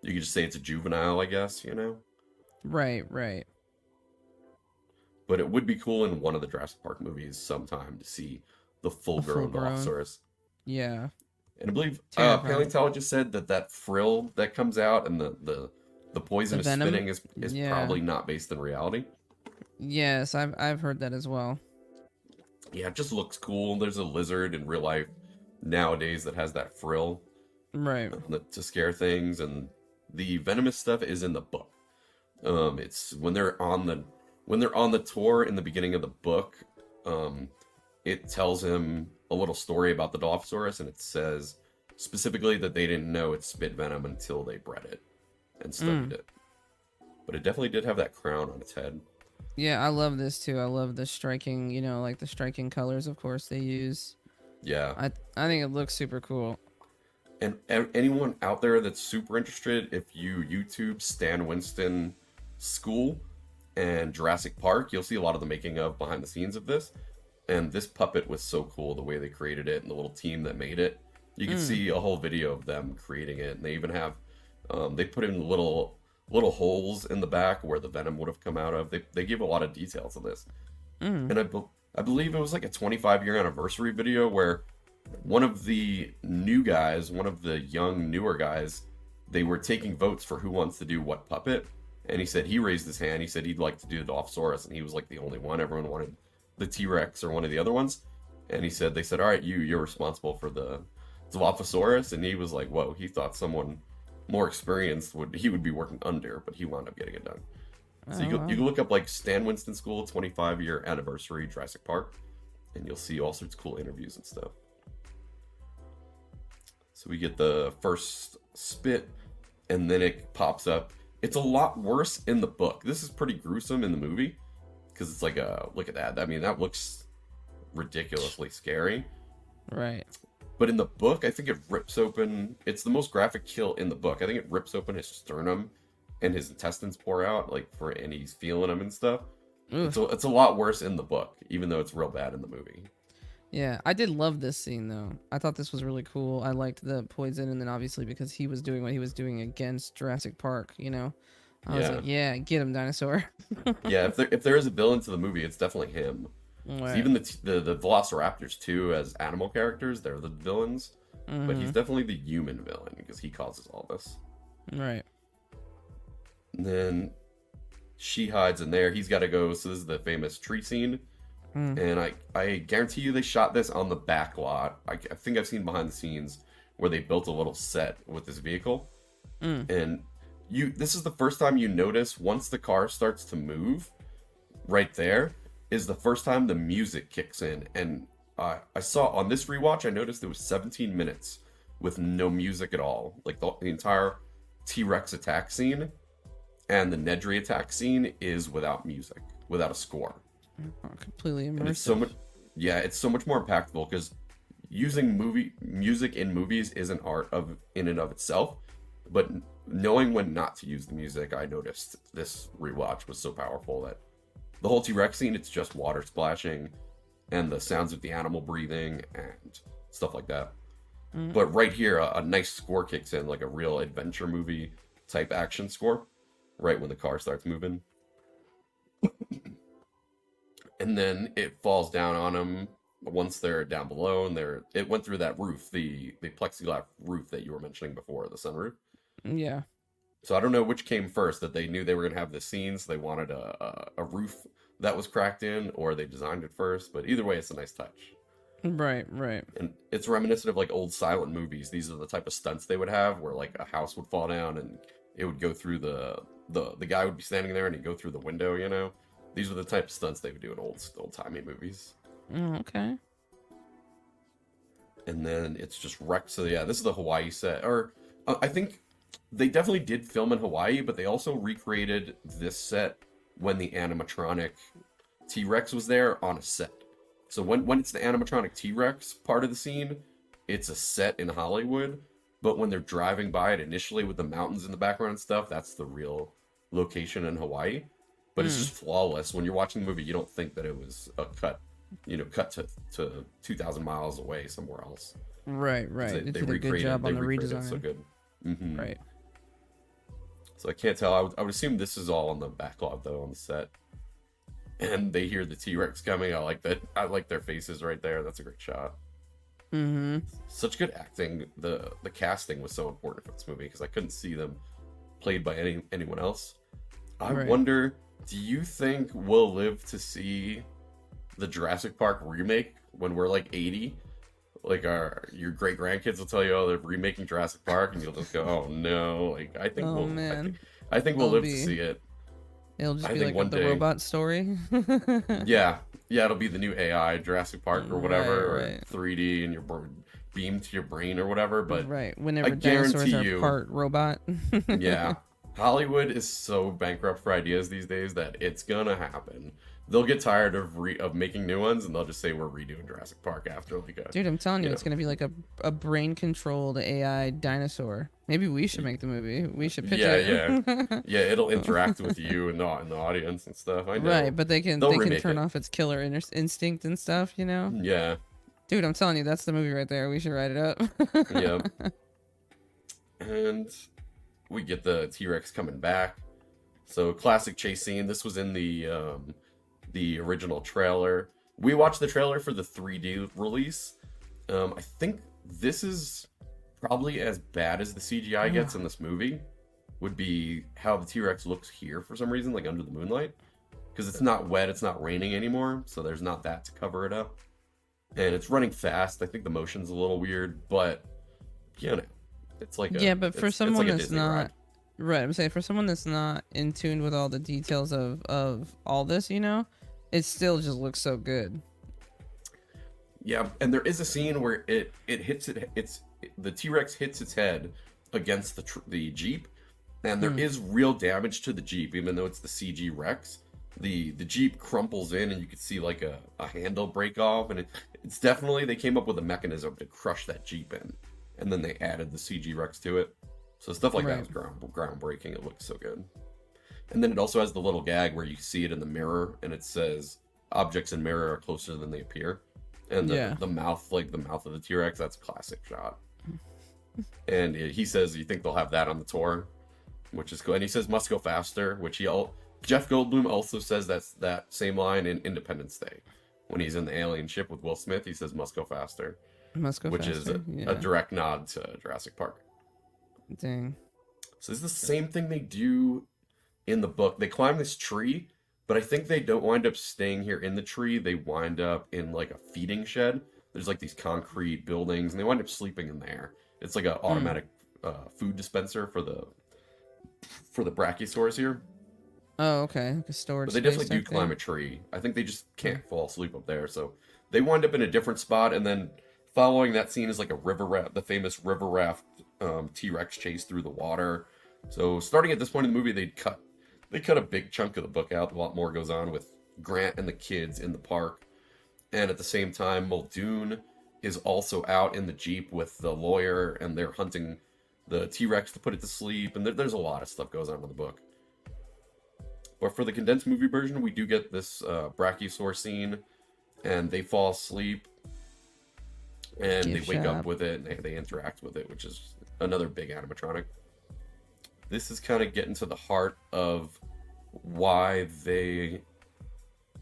You could just say it's a juvenile, I guess, you know? Right. But it would be cool in one of the Jurassic Park movies sometime to see the full-grown Dilophosaurus. Yeah. And I believe paleontologists said that frill that comes out and the poisonous spitting is probably not based in reality. Yes, I've heard that as well. Yeah, it just looks cool. There's a lizard in real life nowadays that has that frill. Right. To scare things, and the venomous stuff is in the book. It's when they're on the tour in the beginning of the book, it tells him a little story about the Dilophosaurus, and it says specifically that they didn't know it spit venom until they bred it and studied it. But it definitely did have that crown on its head. Yeah, I love this too. I love the striking, like the striking colors, of course, they use. Yeah. I think it looks super cool. And anyone out there that's super interested, if you YouTube Stan Winston School and Jurassic Park, you'll see a lot of the making of behind the scenes of this. And this puppet was so cool, the way they created it and the little team that made it. You can see a whole video of them creating it. And they even have, they put in little holes in the back where the venom would have come out of. They give a lot of detail to this. And I believe it was like a 25-year anniversary video where one of the new guys, one of the young, newer guys, they were taking votes for who wants to do what puppet. And he said he raised his hand. He said he'd like to do the Dilophosaurus, and he was like the only one. Everyone wanted the T-Rex or one of the other ones. And they said, all right, you're responsible for the Dilophosaurus. And he was like, whoa, he thought someone more experienced would be working under, but he wound up getting it done. So you can look up like Stan Winston School 25-year anniversary Jurassic Park, and you'll see all sorts of cool interviews and stuff. So we get the first spit, and then it pops up. It's a lot worse in the book. This is pretty gruesome in the movie, because it's like look at that. I mean, that looks ridiculously scary. Right. But in the book, I think it rips open. It's the most graphic kill in the book. I think it rips open his sternum, and his intestines pour out, and he's feeling them and stuff. It's a lot worse in the book, even though it's real bad in the movie. Yeah, I did love this scene though. I thought this was really cool. I liked the poison, and then obviously because he was doing what he was doing against Jurassic Park, I was like, yeah, get him, dinosaur. Yeah, if there is a villain to the movie, it's definitely him. Right. Even the Velociraptors too, as animal characters, they're the villains. But he's definitely the human villain because he causes all this. Right. And then she hides in there. He's got to go. So this is the famous tree scene. And I guarantee you they shot this on the back lot. I think I've seen behind the scenes where they built a little set with this vehicle. And this is the first time you notice once the car starts to move, right there is the first time the music kicks in. And I saw on this rewatch, I noticed it was 17 minutes with no music at all. Like the entire T-Rex attack scene and the Nedry attack scene is without music, without a score. Completely immersive. And it's so much more impactful because using music in movies is an art in and of itself, but knowing when not to use the music, I noticed this rewatch was so powerful that the whole T-Rex scene, it's just water splashing and the sounds of the animal breathing and stuff like that. But right here, a nice score kicks in, like a real adventure movie type action score, right when the car starts moving. And then it falls down on them once they're down below, and it went through that roof, the plexiglass roof that you were mentioning before, the sunroof. Yeah. So I don't know which came first, that they knew they were going to have this scene, so they wanted a roof that was cracked in, or they designed it first. But either way, it's a nice touch. Right. And it's reminiscent of like old silent movies. These are the type of stunts they would have, where like a house would fall down and it would go through the guy would be standing there and he'd go through the window. These are the type of stunts they would do in old-timey movies. Okay. And then it's just wrecked. So yeah, this is the Hawaii set. Or I think they definitely did film in Hawaii, but they also recreated this set when the animatronic T-Rex was there on a set. So when it's the animatronic T-Rex part of the scene, it's a set in Hollywood. But when they're driving by it initially with the mountains in the background and stuff, that's the real location in Hawaii. But it's just flawless. When you're watching the movie, you don't think that it was a cut to 2,000 miles away somewhere else. Right. They did a good job on the redesign. So good. Right. So I can't tell. I would assume this is all on the backlog though, on the set. And they hear the T-Rex coming. I like that. I like their faces right there. That's a great shot. Such good acting. The casting was so important for this movie because I couldn't see them played by anyone else. I wonder, do you think we'll live to see the Jurassic Park remake when we're like 80? Like your great grandkids will tell you, oh, they're remaking Jurassic Park, and you'll just go, oh no. Like I think I think we'll live to see it. It'll just I be think like one the day- robot story. Yeah, it'll be the new AI Jurassic Park or whatever, Right. or 3D, and you're beamed to your brain or whatever. But Right. Whenever guarantee dinosaurs are you- part robot. yeah, Hollywood is so bankrupt for ideas these days that it's gonna happen. They'll get tired of making new ones, and they'll just say we're redoing Jurassic Park after like a. Dude, I'm telling you, you it's know. gonna be like a brain controlled AI dinosaur. Maybe we should make the movie. We should pitch it. Yeah, it'll interact with you and not in the audience and stuff. I know. Right, but they can They'll turn remake it. off its killer instinct and stuff, you know? Yeah, Dude, I'm telling you, that's the movie right there. We should write it up. yeah. And we get the T-Rex coming back. So classic chase scene. This was in the original trailer. We watched the trailer for the 3D release. I think this is probably as bad as the CGI gets in this movie. Would be how the T-Rex looks here for some reason, like under the moonlight, because it's not wet, it's not raining anymore, so there's not that to cover it up. And it's running fast. I think the motion's a little weird, but you know, it's like Yeah, but for someone like a that's Disney not ride. right, I'm saying for someone that's not in tune with all the details of all this, you know, it still just looks so good. Yeah, and there is a scene where it hits the T-Rex hits its head against the Jeep, and there is real damage to the Jeep, even though it's the CG Rex. The Jeep crumples in, and you can see like a handle break off, and it's definitely they came up with a mechanism to crush that Jeep in, and then they added the CG Rex to it. So stuff like that was groundbreaking. It looks so good. And then it also has the little gag where you see it in the mirror, and it says objects in mirror are closer than they appear. And the mouth, like the mouth of the T-Rex, that's a classic shot. And he says, you think they'll have that on the tour? Which is cool. And he says, must go faster, which Jeff Goldblum also says that same line in Independence Day. When he's in the alien ship with Will Smith, he says, must go faster. Must go which faster. is a direct nod to Jurassic Park. Dang. So it's the same thing they do in the book. They climb this tree, but I think they don't wind up staying here in the tree. They wind up in like a feeding shed. There's like these concrete buildings, and they wind up sleeping in there. It's like an automatic food dispenser for the Brachiosaurus here. Oh, okay. Like a storage. But they definitely space do type climb thing. a tree. I think they just can't fall asleep up there. So they wind up in a different spot, and then following that scene is like a river raft, the famous river raft T-Rex chase through the water. So starting at this point in the movie, they cut a big chunk of the book out. A lot more goes on with Grant and the kids in the park. And at the same time, Muldoon is also out in the Jeep with the lawyer, and they're hunting the T-Rex to put it to sleep. And there's a lot of stuff goes on in the book. But for the condensed movie version, we do get this Brachiosaur scene, and they fall asleep, and they wake up with it, and they interact with it, which is another big animatronic. This is kind of getting to the heart of why they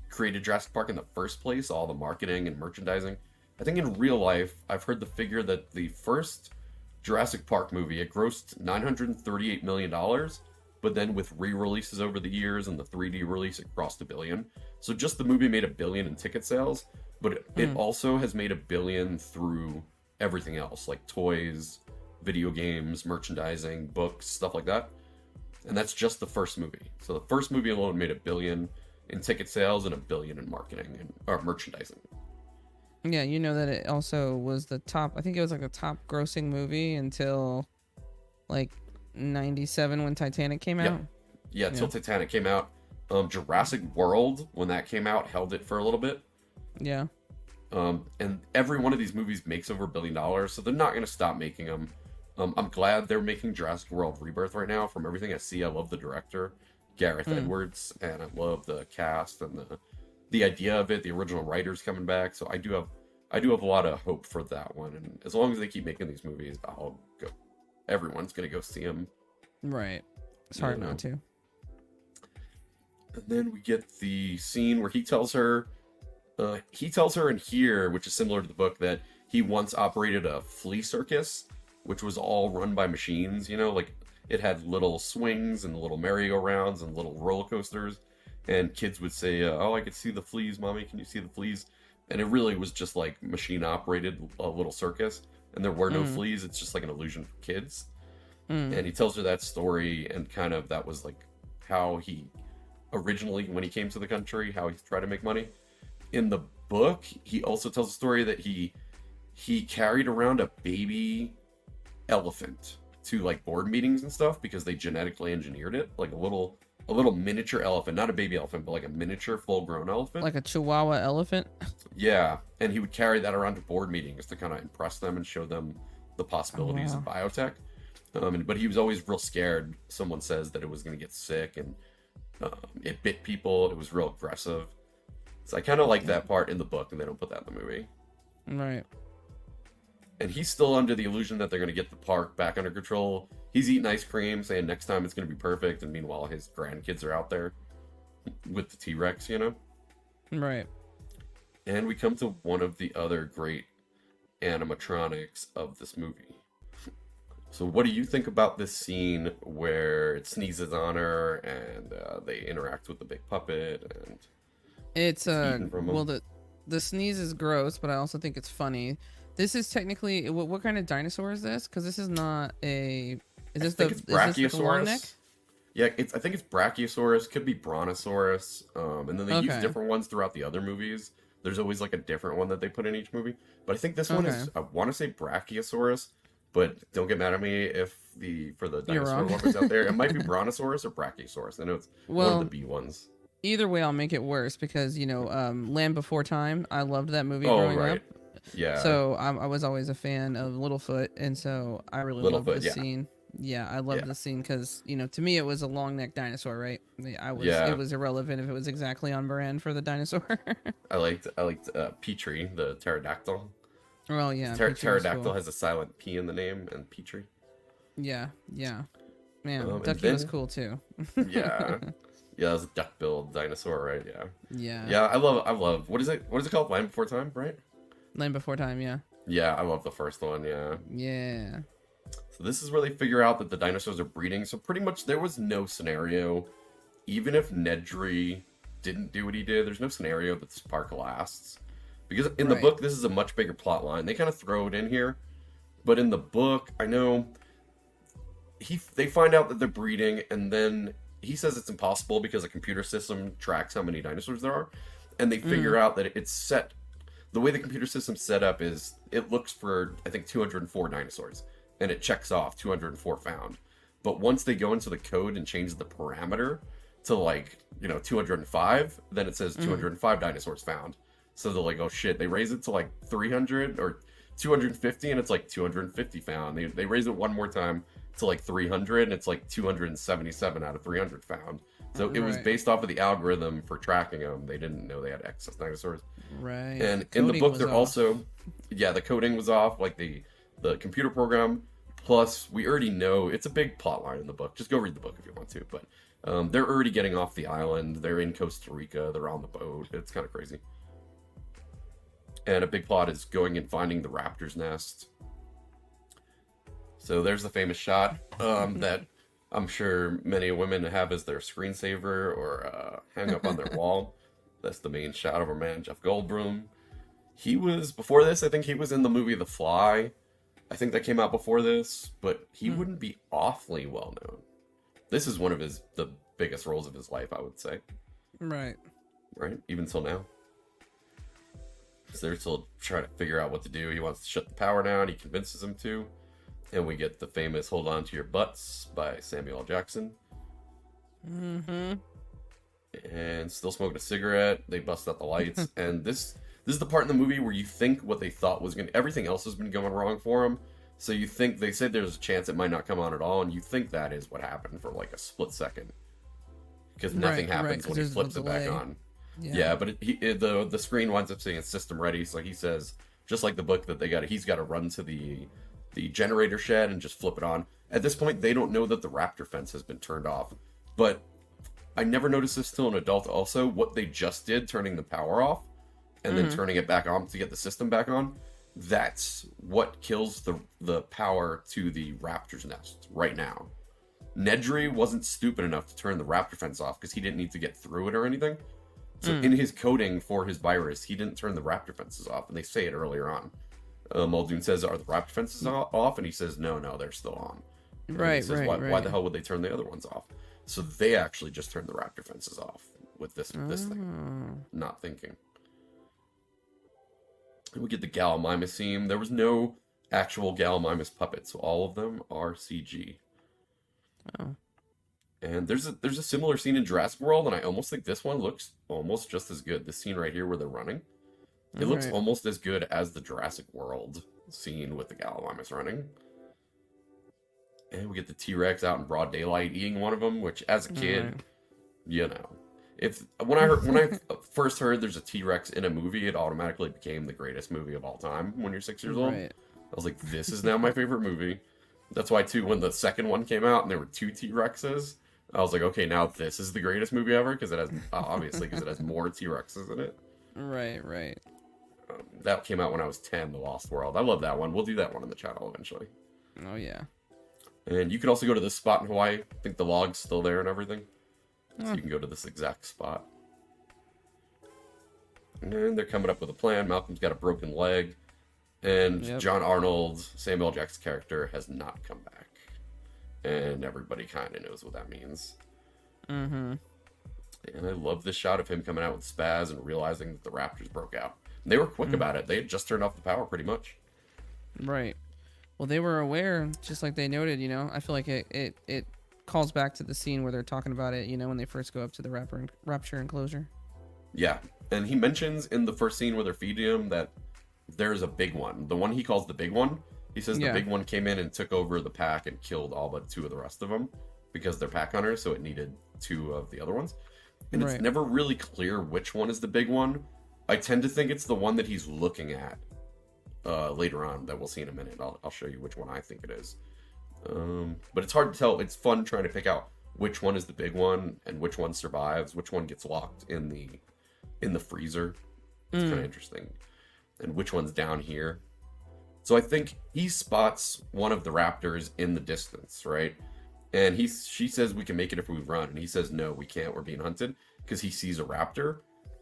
created Jurassic Park in the first place, all the marketing and merchandising. I think in real life, I've heard the figure that the first Jurassic Park movie, it grossed $938 million, but then with re-releases over the years and the 3D release, it crossed $1 billion. So just the movie made $1 billion in ticket sales, but it also has made $1 billion through everything else, like toys, video games, merchandising, books, stuff like that. And that's just the first movie. So the first movie alone made $1 billion in ticket sales and $1 billion in marketing or merchandising. Yeah, you know that it also was the top. I think it was like the top grossing movie until like 97 when Titanic came out. Yeah, until Titanic came out. Jurassic World, when that came out, held it for a little bit. Yeah. And every one of these movies makes over $1 billion, so they're not going to stop making them. I'm glad they're making Jurassic World Rebirth right now. From everything I see, I love the director, Gareth Edwards, and I love the cast and the idea of it. The original writers coming back, so I do have a lot of hope for that one. And as long as they keep making these movies, I'll go. Everyone's going to go see them. Right. It's hard not to. And then we get the scene where he tells her in here, which is similar to the book, that he once operated a flea circus, which was all run by machines, like it had little swings and little merry-go-rounds and little roller coasters, and kids would say, oh, I could see the fleas, mommy, can you see the fleas? And it really was just like machine operated a little circus, and there were no fleas. It's just like an illusion for kids. And he tells her that story, and kind of that was like how he originally when he came to the country, how he tried to make money. In the book, he also tells a story that he carried around a baby elephant to like board meetings and stuff because they genetically engineered it, like a little miniature elephant, not a baby elephant, but like a miniature full-grown elephant, Like a Chihuahua elephant. yeah. And he would carry that around to board meetings to kind of impress them and show them the possibilities of biotech. But he was always real scared. Someone says that it was going to get sick, and it bit people. It was real aggressive. So I kind of like that part in the book, and they don't put that in the movie. Right. And he's still under the illusion that they're going to get the park back under control. He's eating ice cream, saying next time it's going to be perfect. And meanwhile, his grandkids are out there with the T-Rex, you know? Right. And we come to one of the other great animatronics of this movie. So what do you think about this scene where it sneezes on her and they interact with the big puppet? And It's eaten from well, him? the sneeze is gross, but I also think it's funny. This is technically what kind of dinosaur is this? Because this is not a. Is this think it's Is this the long neck? Brachiosaurus. Yeah, I think it's Brachiosaurus, could be Brontosaurus, and then they use Okay. different ones throughout the other movies. There's always like a different one that they put in each movie. But I think this one is, I want to say Brachiosaurus, but don't get mad at me if for the You're dinosaur wrong. lovers out there, it might be Brontosaurus or Brachiosaurus. I know it's one Well, of the B ones. either way, I'll make it worse because Land Before Time. I loved that movie Oh, growing right. up. Yeah. So I was always a fan of Littlefoot, and so I really loved Littlefoot, this yeah. scene. Yeah, I loved Yeah. the scene because to me it was a long neck dinosaur, right? Yeah. It was irrelevant if it was exactly on brand for the dinosaur. I liked Petrie, the pterodactyl. Well, yeah, Pter- Petrie was pterodactyl cool. has a silent P in the name, and Petrie. Yeah, man, and Ducky was then- cool too. Yeah. Yeah, it was a duck-billed dinosaur, right? Yeah. Yeah, Yeah, I love. What is it called? Land Before Time, right? Land Before Time. Yeah, Yeah, I love the first one. Yeah. yeah. So this is where they figure out that the dinosaurs are breeding. So pretty much there was no scenario, even if Nedry didn't do what he did. There's no scenario that this park lasts, because in the Right. book this is a much bigger plot line. They kind of throw it in here, but in the book, I know they find out that they're breeding, and then he says it's impossible because a computer system tracks how many dinosaurs there are, and they figure out that it's set. The way the computer system's set up is it looks for, I think, 204 dinosaurs, and it checks off 204 found. But once they go into the code and change the parameter to 205, then it says 205 dinosaurs found. So they're like, oh shit, they raise it to like 300 or 250, and it's like 250 found. They raise it one more time to like 300, and it's like 277 out of 300 found. So it was Right. based off of the algorithm for tracking them. They didn't know they had excess dinosaurs. Right. And in the Coding book, was they're off. also, the coding was off, like the computer program. Plus, we already know it's a big plot line in the book. Just go read the book if you want to. But they're already getting off the island. They're in Costa Rica. They're on the boat. It's kind of crazy. And a big plot is going and finding the raptor's nest. So there's the famous shot that I'm sure many women have as their screensaver or hang up on their wall. That's the main shot of our man, Jeff Goldblum. Before this, I think he was in the movie The Fly. I think that came out before this, but he wouldn't be awfully well known. This is one of the biggest roles of his life, I would say. Right. Right? Even till now. So they're still trying to figure out what to do. He wants to shut the power down. He convinces him to. And we get the famous Hold On to Your Butts by Samuel L. Jackson. Mm-hmm. And still smoking a cigarette. They bust out the lights. And this is the part in the movie where you think what they thought was everything else has been going wrong for him. So you think they said there's a chance it might not come on at all, and you think that is what happened for like a split second. Because nothing Right, happens 'cause when he there's the flips it back delay. on. Yeah, but the screen winds up saying it's system ready. So he says, just like the book that he's got to run to the generator shed and just flip it on. At this point, they don't know that the raptor fence has been turned off. But I never noticed this till an adult also. What they just did, turning the power off and then turning it back on to get the system back on, that's what kills the power to the raptor's nest right now. Nedry wasn't stupid enough to turn the raptor fence off because he didn't need to get through it or anything. So in his coding for his virus, he didn't turn the raptor fences off, and they say it earlier on. Muldoon says, "Are the raptor fences off?" And he says, "No, they're still on." And he Right, says, right, why right. the hell would they turn the other ones off? So they actually just turned the raptor fences off with this thing, not thinking. And we get the Gallimimus scene. There was no actual Gallimimus puppets, so all of them are CG. Oh. And there's a similar scene in Jurassic World, and I almost think this one looks almost just as good. This scene right here where they're running. It looks almost as good as the Jurassic World scene with the Gallimimus running. And we get the T-Rex out in broad daylight eating one of them, which as a kid, you know, when I first heard there's a T-Rex in a movie, it automatically became the greatest movie of all time when you're 6 years old. I was like, this is now my favorite movie. That's why too, when the second one came out and there were 2 T-Rexes, I was like, okay, now this is the greatest movie ever, because it has, obviously, because it has more T-Rexes in it. Right. That came out when I was 10, The Lost World. I love that one. We'll do that one on the channel eventually. Oh, yeah. And you can also go to this spot in Hawaii. I think the log's still there and everything. So you can go to this exact spot. And they're coming up with a plan. Malcolm's got a broken leg. And John Arnold, Samuel L. Jackson's character, has not come back. And everybody kind of knows what that means. Mm-hmm. And I love this shot of him coming out with spaz and realizing that the Raptors broke out. And they were quick about it. They had just turned off the power pretty much. Right. Well, they were aware, just like they noted, you know. I feel like it calls back to the scene where they're talking about it, you know, when they first go up to the Raptor enclosure. Yeah. And he mentions in the first scene where they're feeding him that there's a big one. The one he calls the big one. He says the big one came in and took over the pack and killed all but 2 of the rest of them because they're pack hunters, so it needed 2 of the other ones. And it's never really clear which one is the big one. I tend to think it's the one that he's looking at later on that we'll see in a minute. I'll show you which one I think it is. But it's hard to tell. It's fun trying to pick out which one is the big one and which one survives, which one gets locked in the freezer. It's kind of interesting. And which one's down here. So I think he spots one of the raptors in the distance, right? And she says we can make it if we run. And he says, no, we can't. We're being hunted, because he sees a raptor.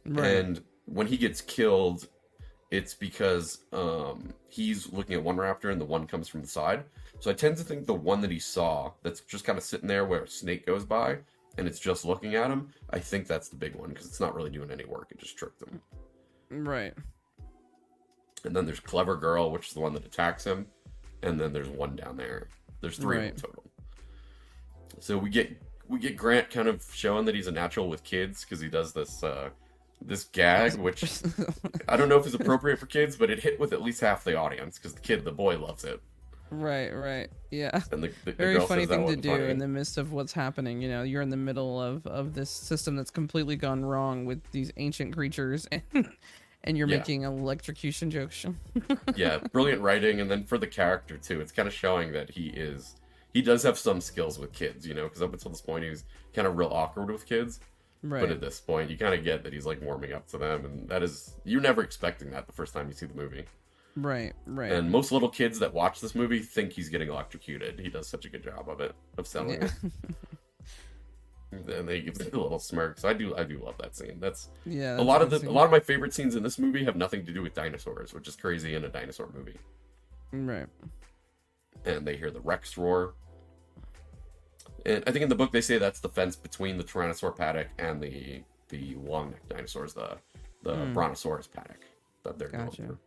Right. And when he gets killed, it's because he's looking at one raptor and the one comes from the side. So I tend to think the one that he saw that's just kind of sitting there where a snake goes by and it's just looking at him, I think that's the big one, because it's not really doing any work. It just tricked him. Right. And then there's Clever Girl, which is the one that attacks him. And then there's one down there. There's 3 of them total. So we get Grant kind of showing that he's a natural with kids, because he does this gag, which I don't know if it's appropriate for kids, but it hit with at least half the audience, because the boy loves it. Right. Yeah. And the very girl funny says that thing to wasn't do funny. in the midst of what's happening. You know, you're in the middle of this system that's completely gone wrong with these ancient creatures, and you're making electrocution jokes. Yeah, brilliant writing, and then for the character too, it's kind of showing that he does have some skills with kids, you know, because up until this point he was kind of real awkward with kids. Right. But at this point, you kind of get that he's like warming up to them, and that is, you're never expecting that the first time you see the movie. Right. And most little kids that watch this movie think he's getting electrocuted. He does such a good job of selling it. And they give a little smirk. So I do love that scene. That's a lot of my favorite scenes in this movie have nothing to do with dinosaurs, which is crazy in a dinosaur movie. Right. And they hear the Rex roar. And I think in the book they say that's the fence between the Tyrannosaur paddock and the long-necked dinosaurs, the Brontosaurus paddock that they're going through.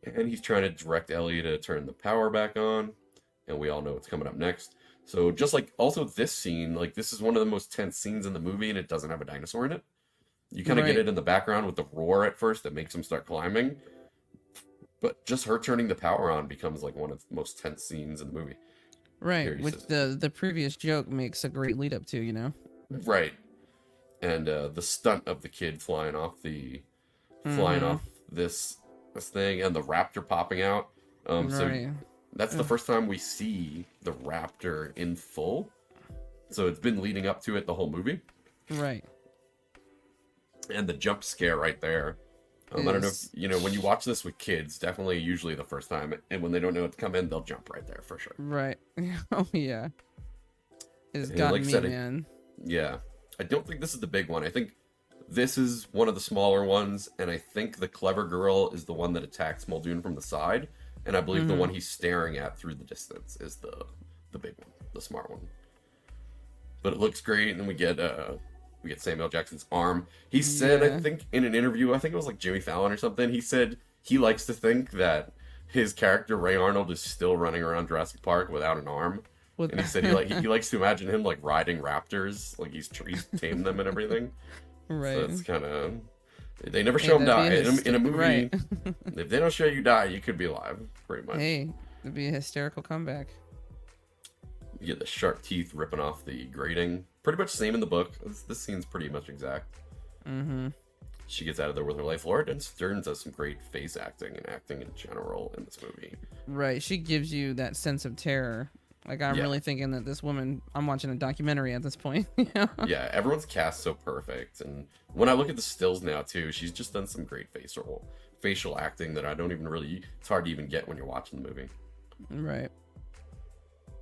And he's trying to direct Ellie to turn the power back on, and we all know what's coming up next. So just like also this scene, like this is one of the most tense scenes in the movie, and it doesn't have a dinosaur in it. You kind of get it in the background with the roar at first that makes him start climbing, but just her turning the power on becomes like one of the most tense scenes in the movie. Right, which the previous joke makes a great lead up to, you know. Right, and the stunt of the kid flying off this thing, and the raptor popping out. So that's the first time we see the raptor in full. So it's been leading up to it the whole movie. Right. And the jump scare right there. I don't know if, you know, when you watch this with kids, definitely usually the first time, and when they don't know what to come in, they'll jump right there for sure. Right. Oh, yeah. It's got me, man. Yeah. I don't think this is the big one. I think this is one of the smaller ones, and I think the Clever Girl is the one that attacks Muldoon from the side, and I believe the one he's staring at through the distance is the big one, the smart one. but it looks great. And then we get Samuel Jackson's arm. He said, I think in an interview, I think it was like Jimmy Fallon or something, he said he likes to think that his character Ray Arnold is still running around Jurassic Park without an arm. And he said he likes to imagine him like riding raptors, like he's tamed them and everything. Right. So it's kind of, they never show him die in a movie. Right. If they don't show you die, you could be alive, pretty much. Hey, it'd be a hysterical comeback. You get the sharp teeth ripping off the grating. Pretty much same in the book. This scene's pretty much exact. Mm-hmm. She gets out of there with her life. Laura Stern does some great face acting and acting in general in this movie. Right. She gives you that sense of terror. Like, I'm really thinking that this woman, I'm watching a documentary at this point. Yeah, everyone's cast so perfect. And when I look at the stills now, too, she's just done some great facial acting that I don't even really, it's hard to even get when you're watching the movie. Right.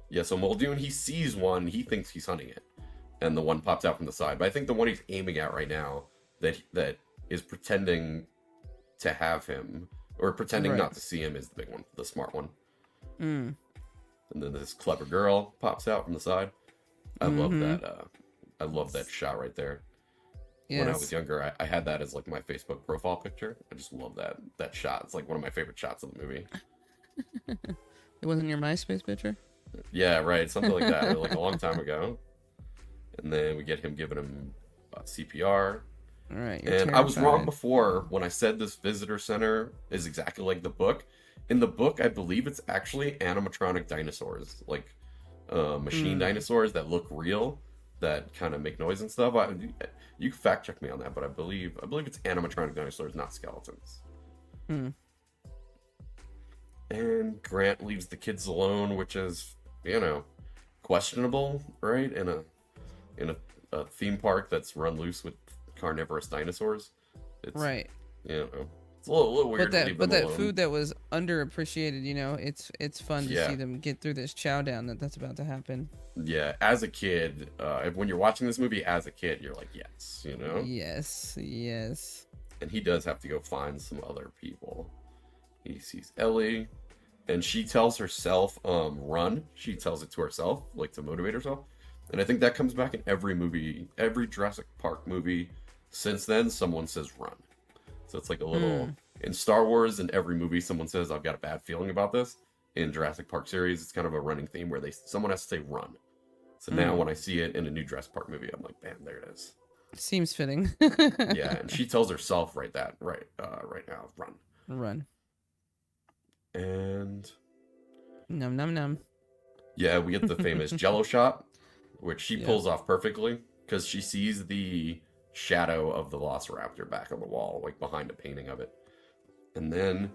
Yeah, so Muldoon, he sees one, he thinks he's hunting it. And the one pops out from the side. But I think the one he's aiming at right now, that is pretending to have him, or pretending not to see him, is the big one, the smart one. Mm. And then this clever girl pops out from the side. I love that. I love that shot right there. Yes. When I was younger, I had that as like my Facebook profile picture. I just love that shot. It's like one of my favorite shots of the movie. It wasn't your MySpace picture? Yeah, right. Something like that. Like a long time ago. And then we get him giving him CPR. All right. And I was wrong before when I said this visitor center is exactly like the book. In the book, I believe it's actually animatronic dinosaurs, like machine dinosaurs that look real, that kind of make noise and stuff. You can fact check me on that, but I believe it's animatronic dinosaurs, not skeletons. And Grant leaves the kids alone, which is, questionable, right? In a theme park that's run loose with carnivorous dinosaurs. It's, right. It's a little weird. But that food that was underappreciated, it's fun to see them get through this chow down that's about to happen. Yeah, as a kid, when you're watching this movie as a kid, you're like, yes, Yes. And he does have to go find some other people. He sees Ellie, and she tells herself, run. She tells it to herself, like to motivate herself. And I think that comes back in every movie, every Jurassic Park movie. Since then, someone says run. So it's like a little, in Star Wars, in every movie, someone says, I've got a bad feeling about this. In Jurassic Park series, it's kind of a running theme where someone has to say run. So now when I see it in a new Jurassic Park movie, I'm like, bam, there it is. Seems fitting. Yeah, and she tells herself right now, run. Run. And... Num, num, num. Yeah, we get the famous Jello shot, which she pulls off perfectly, because she sees the shadow of the Velociraptor back on the wall, like behind a painting of it. And then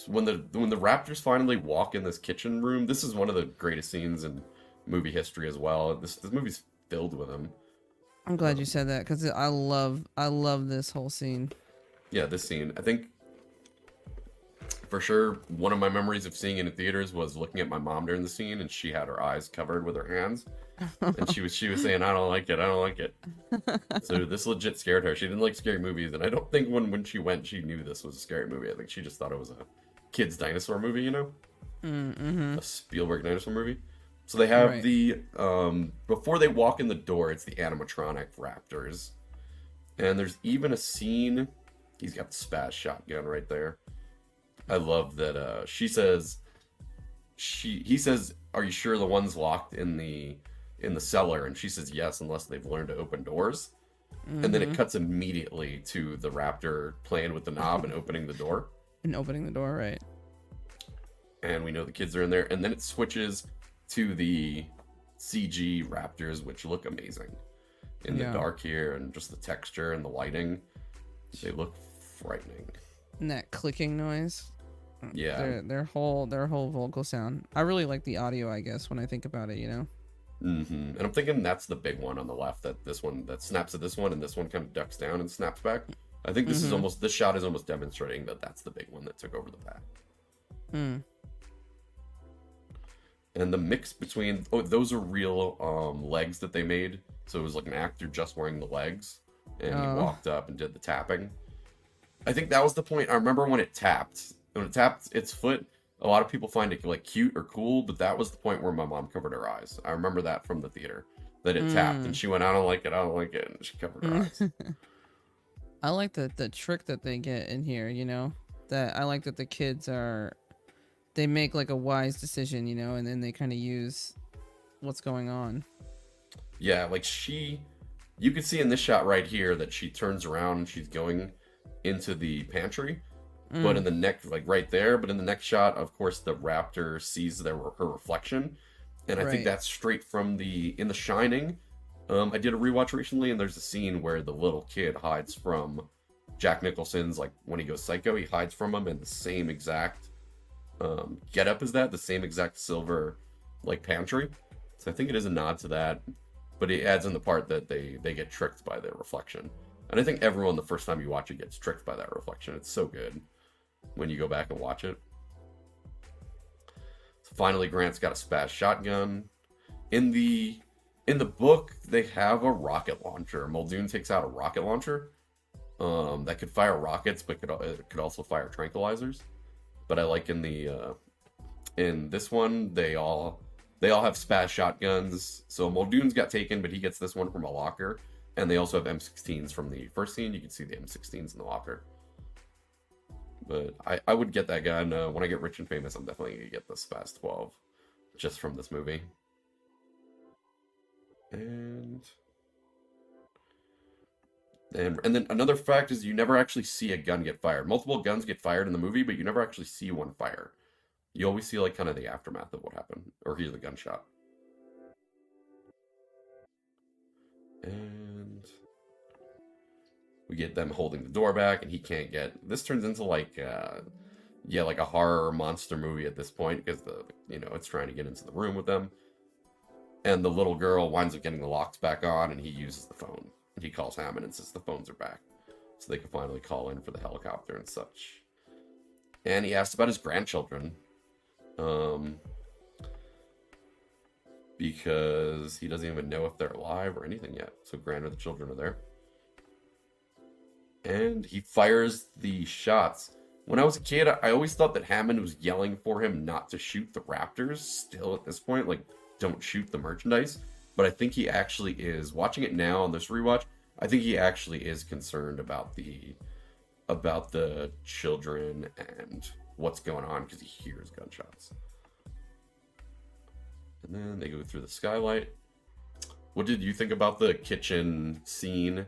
when the raptors finally walk in this kitchen room, this is one of the greatest scenes in movie history as well. This movie's filled with them. I'm glad you said that, because I love this whole scene. Yeah, this scene, I think for sure one of my memories of seeing it in theaters was looking at my mom during the scene, and she had her eyes covered with her hands. And she was saying, I don't like it. So this legit scared her. She didn't like scary movies, and I don't think when she went, she knew this was a scary movie. I think she just thought it was a kid's dinosaur movie, a Spielberg dinosaur movie. So they have the before they walk in the door, it's the animatronic raptors, and there's even a scene. He's got the spaz shotgun right there. I love that. He says, "Are you sure the one's locked in the cellar?" And she says, "Yes, unless they've learned to open doors." And then it cuts immediately to the raptor playing with the knob and opening the door. Right. And we know the kids are in there. And then it switches to the CG raptors, which look amazing in the dark here, and just the texture and the lighting. They look frightening. And that clicking noise. Yeah. Their whole vocal sound. I really like the audio, I guess, when I think about it, And I'm thinking that's the big one on the left, that snaps at this one, and this one kind of ducks down and snaps back. I think this shot is almost demonstrating that that's the big one that took over the pack. And the mix between those are real legs that they made. So it was like an actor just wearing the legs, and he walked up and did the tapping. I think that was the point. I remember when it tapped its foot, a lot of people find it like cute or cool, but that was the point where my mom covered her eyes. I remember that from the theater, that it tapped and she went, I don't like it, I don't like it, and she covered her eyes. I like the trick that they get in here, you know, that I like that the kids they make like a wise decision, you know, and then they kind of use what's going on. Yeah, like you can see in this shot right here that she turns around and she's going into the pantry, but in the next, like right there, but in the next shot, of course, the raptor sees her reflection, and I think that's straight from In The Shining. I did a rewatch recently, and there's a scene where the little kid hides from Jack Nicholson's, like when he goes psycho, he hides from him in the same exact get up as that, the same exact silver like pantry. So I think it is a nod to that, but it adds in the part that they get tricked by their reflection. And I think everyone, the first time you watch it, gets tricked by that reflection. It's so good when you go back and watch it. So finally, Grant's got a spaz shotgun. In the book, they have a rocket launcher. Muldoon takes out a rocket launcher that could fire rockets, but it could also fire tranquilizers. But I like in this one, they all have spaz shotguns. So Muldoon's got taken, but he gets this one from a locker. And they also have M16s from the first scene. You can see the M16s in the locker. But I would get that gun. When I get rich and famous, I'm definitely going to get the Spaz 12. Just from this movie. And then another fact is you never actually see a gun get fired. Multiple guns get fired in the movie, but you never actually see one fire. You always see like kind of the aftermath of what happened. Or hear the gunshot. And we get them holding the door back, and he can't get. This turns into like a horror monster movie at this point, because it's trying to get into the room with them, and the little girl winds up getting the locks back on, and he uses the phone, and he calls Hammond and says the phones are back, so they can finally call in for the helicopter and such. And he asks about his grandchildren. Because he doesn't even know if they're alive or anything yet. So granted, the children are there. And he fires the shots. When I was a kid, I always thought that Hammond was yelling for him not to shoot the raptors. Still at this point, like, don't shoot the merchandise. But I think he actually is. Watching it now on this rewatch, I think he actually is concerned about the children and what's going on, because he hears gunshots. And then they go through the skylight. What did you think about the kitchen scene?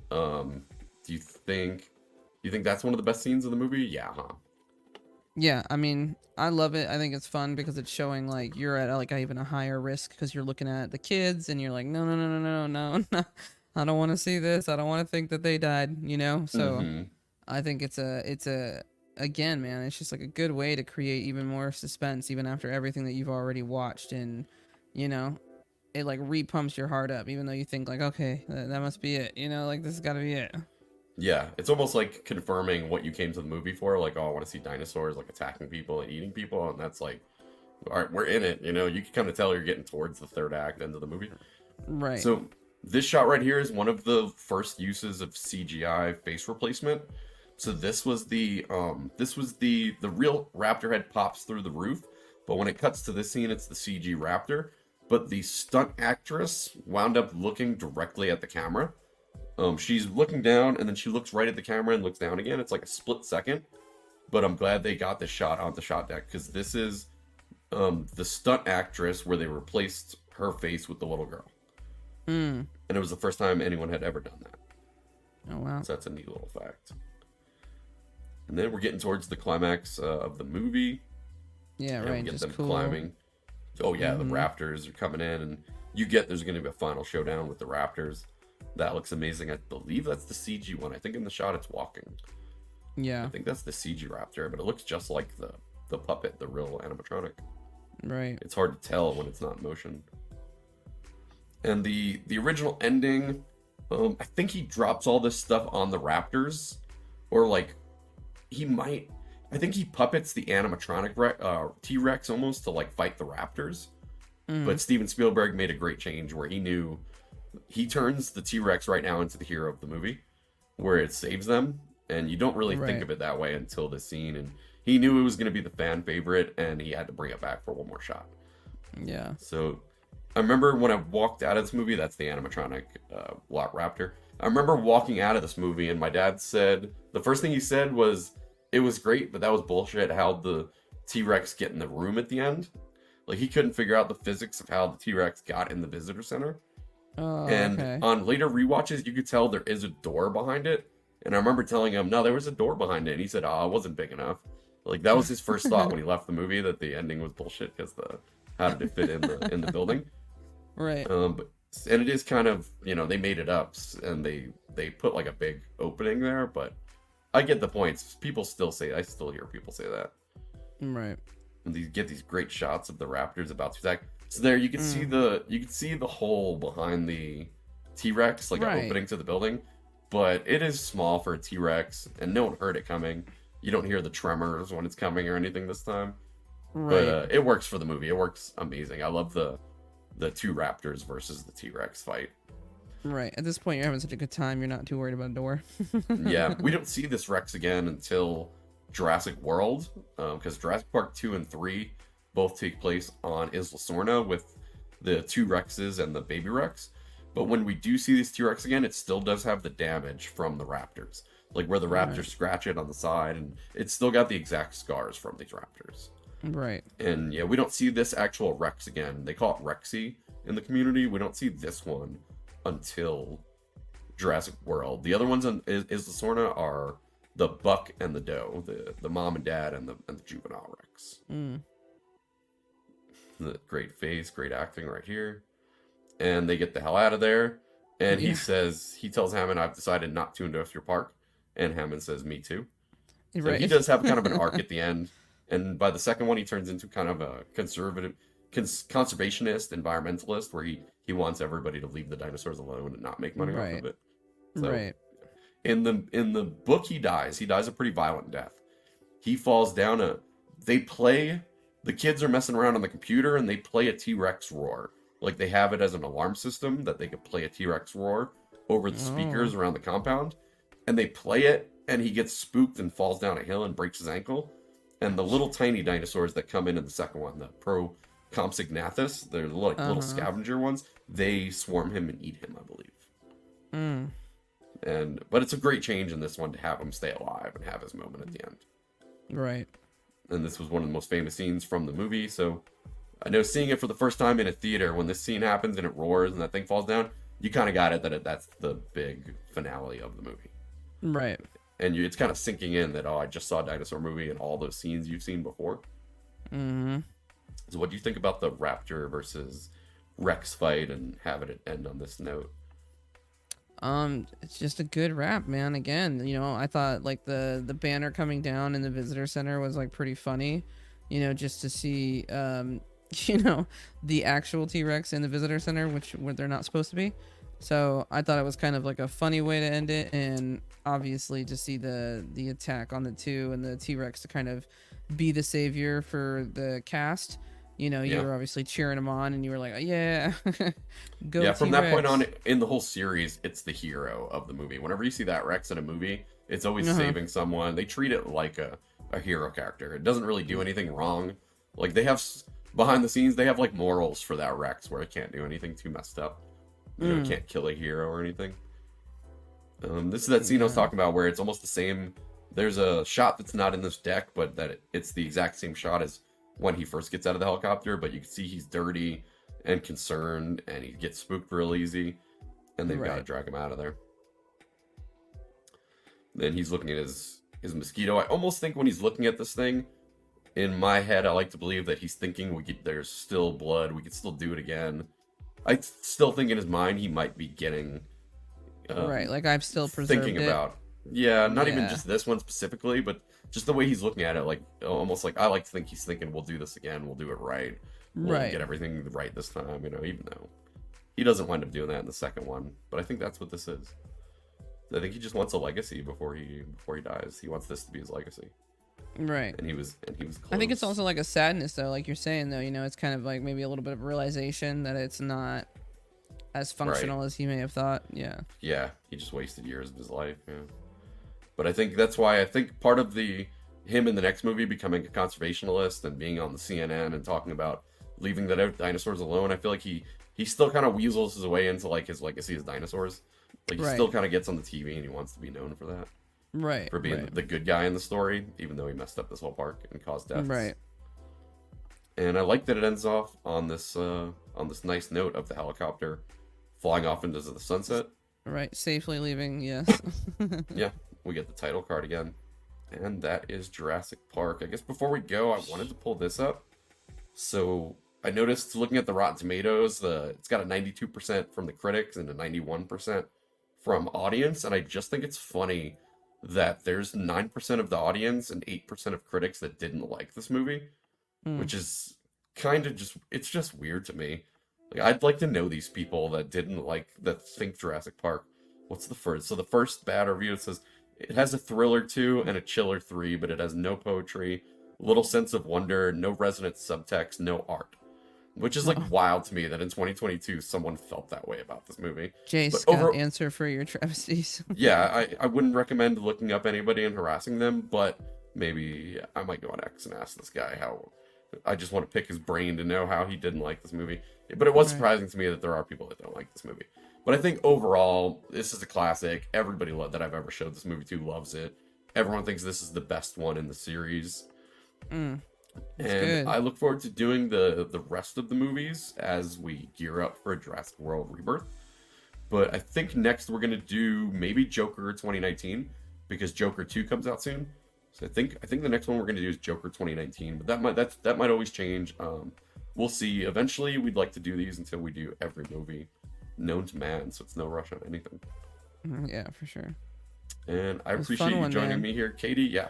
Do you think that's one of the best scenes in the movie? Yeah, huh? Yeah, I mean, I love it. I think it's fun because it's showing like you're at like even a higher risk, because you're looking at the kids and you're like, no, I don't want to see this. I don't want to think that they died, you know? So I think it's again, man, it's just like a good way to create even more suspense, even after everything that you've already watched. And, you know, it like repumps your heart up, even though you think like, okay, that must be it. You know, like this has got to be it. Yeah, it's almost like confirming what you came to the movie for. Like, oh, I want to see dinosaurs like attacking people and eating people. And that's like, all right, we're in it. You know, you can kind of tell you're getting towards the third act, end of the movie. Right. So this shot right here is one of the first uses of CGI face replacement. So this was the real raptor head pops through the roof, but when it cuts to this scene, it's the CG raptor. But the stunt actress wound up looking directly at the camera. She's looking down, and then she looks right at the camera and looks down again. It's like a split second, but I'm glad they got this shot on the shot deck, because this is the stunt actress where they replaced her face with the little girl. And it was the first time anyone had ever done that. Oh, wow. So that's a neat little fact. And then we're getting towards the climax of the movie. Yeah, and right. we get Just them cool. climbing. Oh yeah, the raptors are coming in, and there's going to be a final showdown with the raptors. That looks amazing. I believe that's the CG one. I think in the shot it's walking. Yeah. I think that's the CG raptor, but it looks just like the puppet, the real animatronic. Right. It's hard to tell when it's not in motion. And the original ending, I think he drops all this stuff on the raptors, or like I think he puppets the animatronic T-Rex almost to like fight the raptors. But Steven Spielberg made a great change where he turns the T-Rex right now into the hero of the movie, where it saves them, and you don't really think of it that way until the scene, and he knew it was going to be the fan favorite, and he had to bring it back for one more shot. Yeah. So I remember when I walked out of this movie, that's the animatronic Raptor. I remember walking out of this movie, and my dad said, the first thing he said was, it was great, but that was bullshit how the T-Rex get in the room at the end. Like, he couldn't figure out the physics of how the T-Rex got in the visitor center. Oh, And okay. on later rewatches, you could tell there is a door behind it. And I remember telling him, no, there was a door behind it. And he said, oh, it wasn't big enough. Like, that was his first thought when he left the movie, that the ending was bullshit because how did it fit in the building? Right. And it is kind of, they made it up, and they put like a big opening there, but I get the points. People still I still hear people say that. Right. And you get these great shots of the Raptors about to attack. So there you can see the hole behind the T-Rex, like an opening to the building, but it is small for a T-Rex, and no one heard it coming. You don't hear the tremors when it's coming or anything this time. Right. But it works for the movie. It works amazing. I love the two Raptors versus the T-Rex fight. Right. At this point, you're having such a good time. You're not too worried about a door. Yeah, we don't see this Rex again until Jurassic World, because Jurassic Park 2 and 3 both take place on Isla Sorna with the two Rexes and the baby Rex. But when we do see these T-Rex again, it still does have the damage from the Raptors. Like where the Raptors scratch it on the side, and it's still got the exact scars from these Raptors. Right. And yeah, we don't see this actual Rex again. They call it Rexy in the community. We don't see this one until Jurassic World. The other ones on Isla Sorna are the buck and the doe, the mom and dad, and the juvenile Rex. The great face, great acting right here. And they get the hell out of there. And he tells Hammond, I've decided not to endorse your park. And Hammond says, me too. So he does have kind of an arc at the end. And by the second one, he turns into kind of a conservative, conservationist, environmentalist, where he wants everybody to leave the dinosaurs alone and not make money off of it. So, in the book, he dies a pretty violent death. He falls down the kids are messing around on the computer, and they play a T-Rex roar. Like, they have it as an alarm system that they could play a T-Rex roar over the speakers around the compound. And they play it, and he gets spooked and falls down a hill and breaks his ankle. And the little tiny dinosaurs that come in the second one, the Procompsognathus, they're like little scavenger ones, they swarm him and eat him, I believe. But it's a great change in this one to have him stay alive and have his moment at the end. Right. And this was one of the most famous scenes from the movie, so I know seeing it for the first time in a theater, when this scene happens and it roars and that thing falls down, you kind of got it that's the big finale of the movie. Right. And it's kind of sinking in that, I just saw a dinosaur movie and all those scenes you've seen before. Mm-hmm. So what do you think about the Raptor versus Rex fight and having it end on this note? It's just a good wrap, man. Again, I thought like the banner coming down in the visitor center was like pretty funny, just to see, the actual T-Rex in the visitor center, where they're not supposed to be. So I thought it was kind of like a funny way to end it, and obviously to see the attack on the two and the T-Rex to kind of be the savior for the cast. You were obviously cheering him on, and you were like, oh, yeah, go Yeah, from T-Rex. that point on, in the whole series, it's the hero of the movie. Whenever you see that Rex in a movie, it's always saving someone. They treat it like a hero character. It doesn't really do anything wrong. Like, they have, behind the scenes, they have, like, morals for that Rex, where it can't do anything too messed up. It can't kill a hero or anything. This is that scene I was talking about, where it's almost the same. There's a shot that's not in this deck, but it's the exact same shot as when he first gets out of the helicopter, but you can see he's dirty and concerned, and he gets spooked real easy, and they've got to drag him out of there. Then he's looking at his mosquito. I almost think when he's looking at this thing, in my head, I like to believe that he's thinking there's still blood, we could still do it again. I still think in his mind he might be getting... like I've still preserved thinking about. Yeah, not even just this one specifically, but just the way he's looking at it, like almost like I like to think he's thinking, we'll do this again, we'll do it right. We'll get everything right this time, even though he doesn't wind up doing that in the second one. But I think that's what this is. I think he just wants a legacy before he dies. He wants this to be his legacy. Right. And he was close. I think it's also like a sadness though, like you're saying though, it's kind of like maybe a little bit of realization that it's not as functional as he may have thought. Yeah. Yeah. He just wasted years of his life. Yeah. But I think that's why part of the him in the next movie becoming a conservationist and being on the CNN and talking about leaving the dinosaurs alone. I feel like he still kind of weasels his way into like his legacy as dinosaurs. Like he still kind of gets on the TV and he wants to be known for that. Right. For being the good guy in the story, even though he messed up this whole park and caused deaths. Right. And I like that it ends off on this nice note of the helicopter flying off into the sunset. Right. Safely leaving. Yes. Yeah. We get the title card again. And that is Jurassic Park. I guess before we go, I wanted to pull this up. So I noticed looking at the Rotten Tomatoes, it's got a 92% from the critics and a 91% from audience. And I just think it's funny that there's 9% of the audience and 8% of critics that didn't like this movie, which is kind of it's just weird to me. Like, I'd like to know these people that think Jurassic Park. What's the first? So the first bad review, it says, it has a thriller 2 and a chiller 3, but it has no poetry, little sense of wonder, no resonant subtext, no art. Which is like wild to me that in 2022 someone felt that way about this movie. Jace, got answer for your travesties. Yeah, I wouldn't recommend looking up anybody and harassing them, but maybe I might go on X and ask this guy how. I just want to pick his brain to know how he didn't like this movie. But it was surprising to me that there are people that don't like this movie. But I think overall, this is a classic. Everybody that I've ever showed this movie to loves it. Everyone thinks this is the best one in the series. And good. I look forward to doing the rest of the movies as we gear up for a Jurassic World Rebirth. But I think next we're going to do maybe Joker 2019 because Joker 2 comes out soon. So I think the next one we're going to do is Joker 2019, but that might always change. We'll see. Eventually, we'd like to do these until we do every movie known to man, so it's no rush on anything. Yeah, for sure. And I appreciate you joining me here, Katie. Yeah.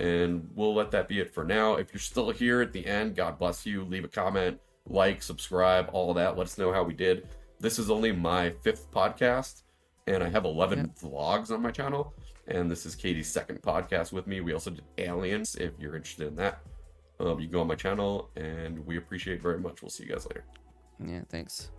And we'll let that be it for now. If you're still here at the end, God bless you. Leave a comment, like, subscribe, all of that. Let us know how we did. This is only my 5th podcast, and I have 11 vlogs on my channel. And this is Katie's 2nd podcast with me. We also did Aliens, if you're interested in that. You can go on my channel, and we appreciate it very much. We'll see you guys later. Yeah, thanks.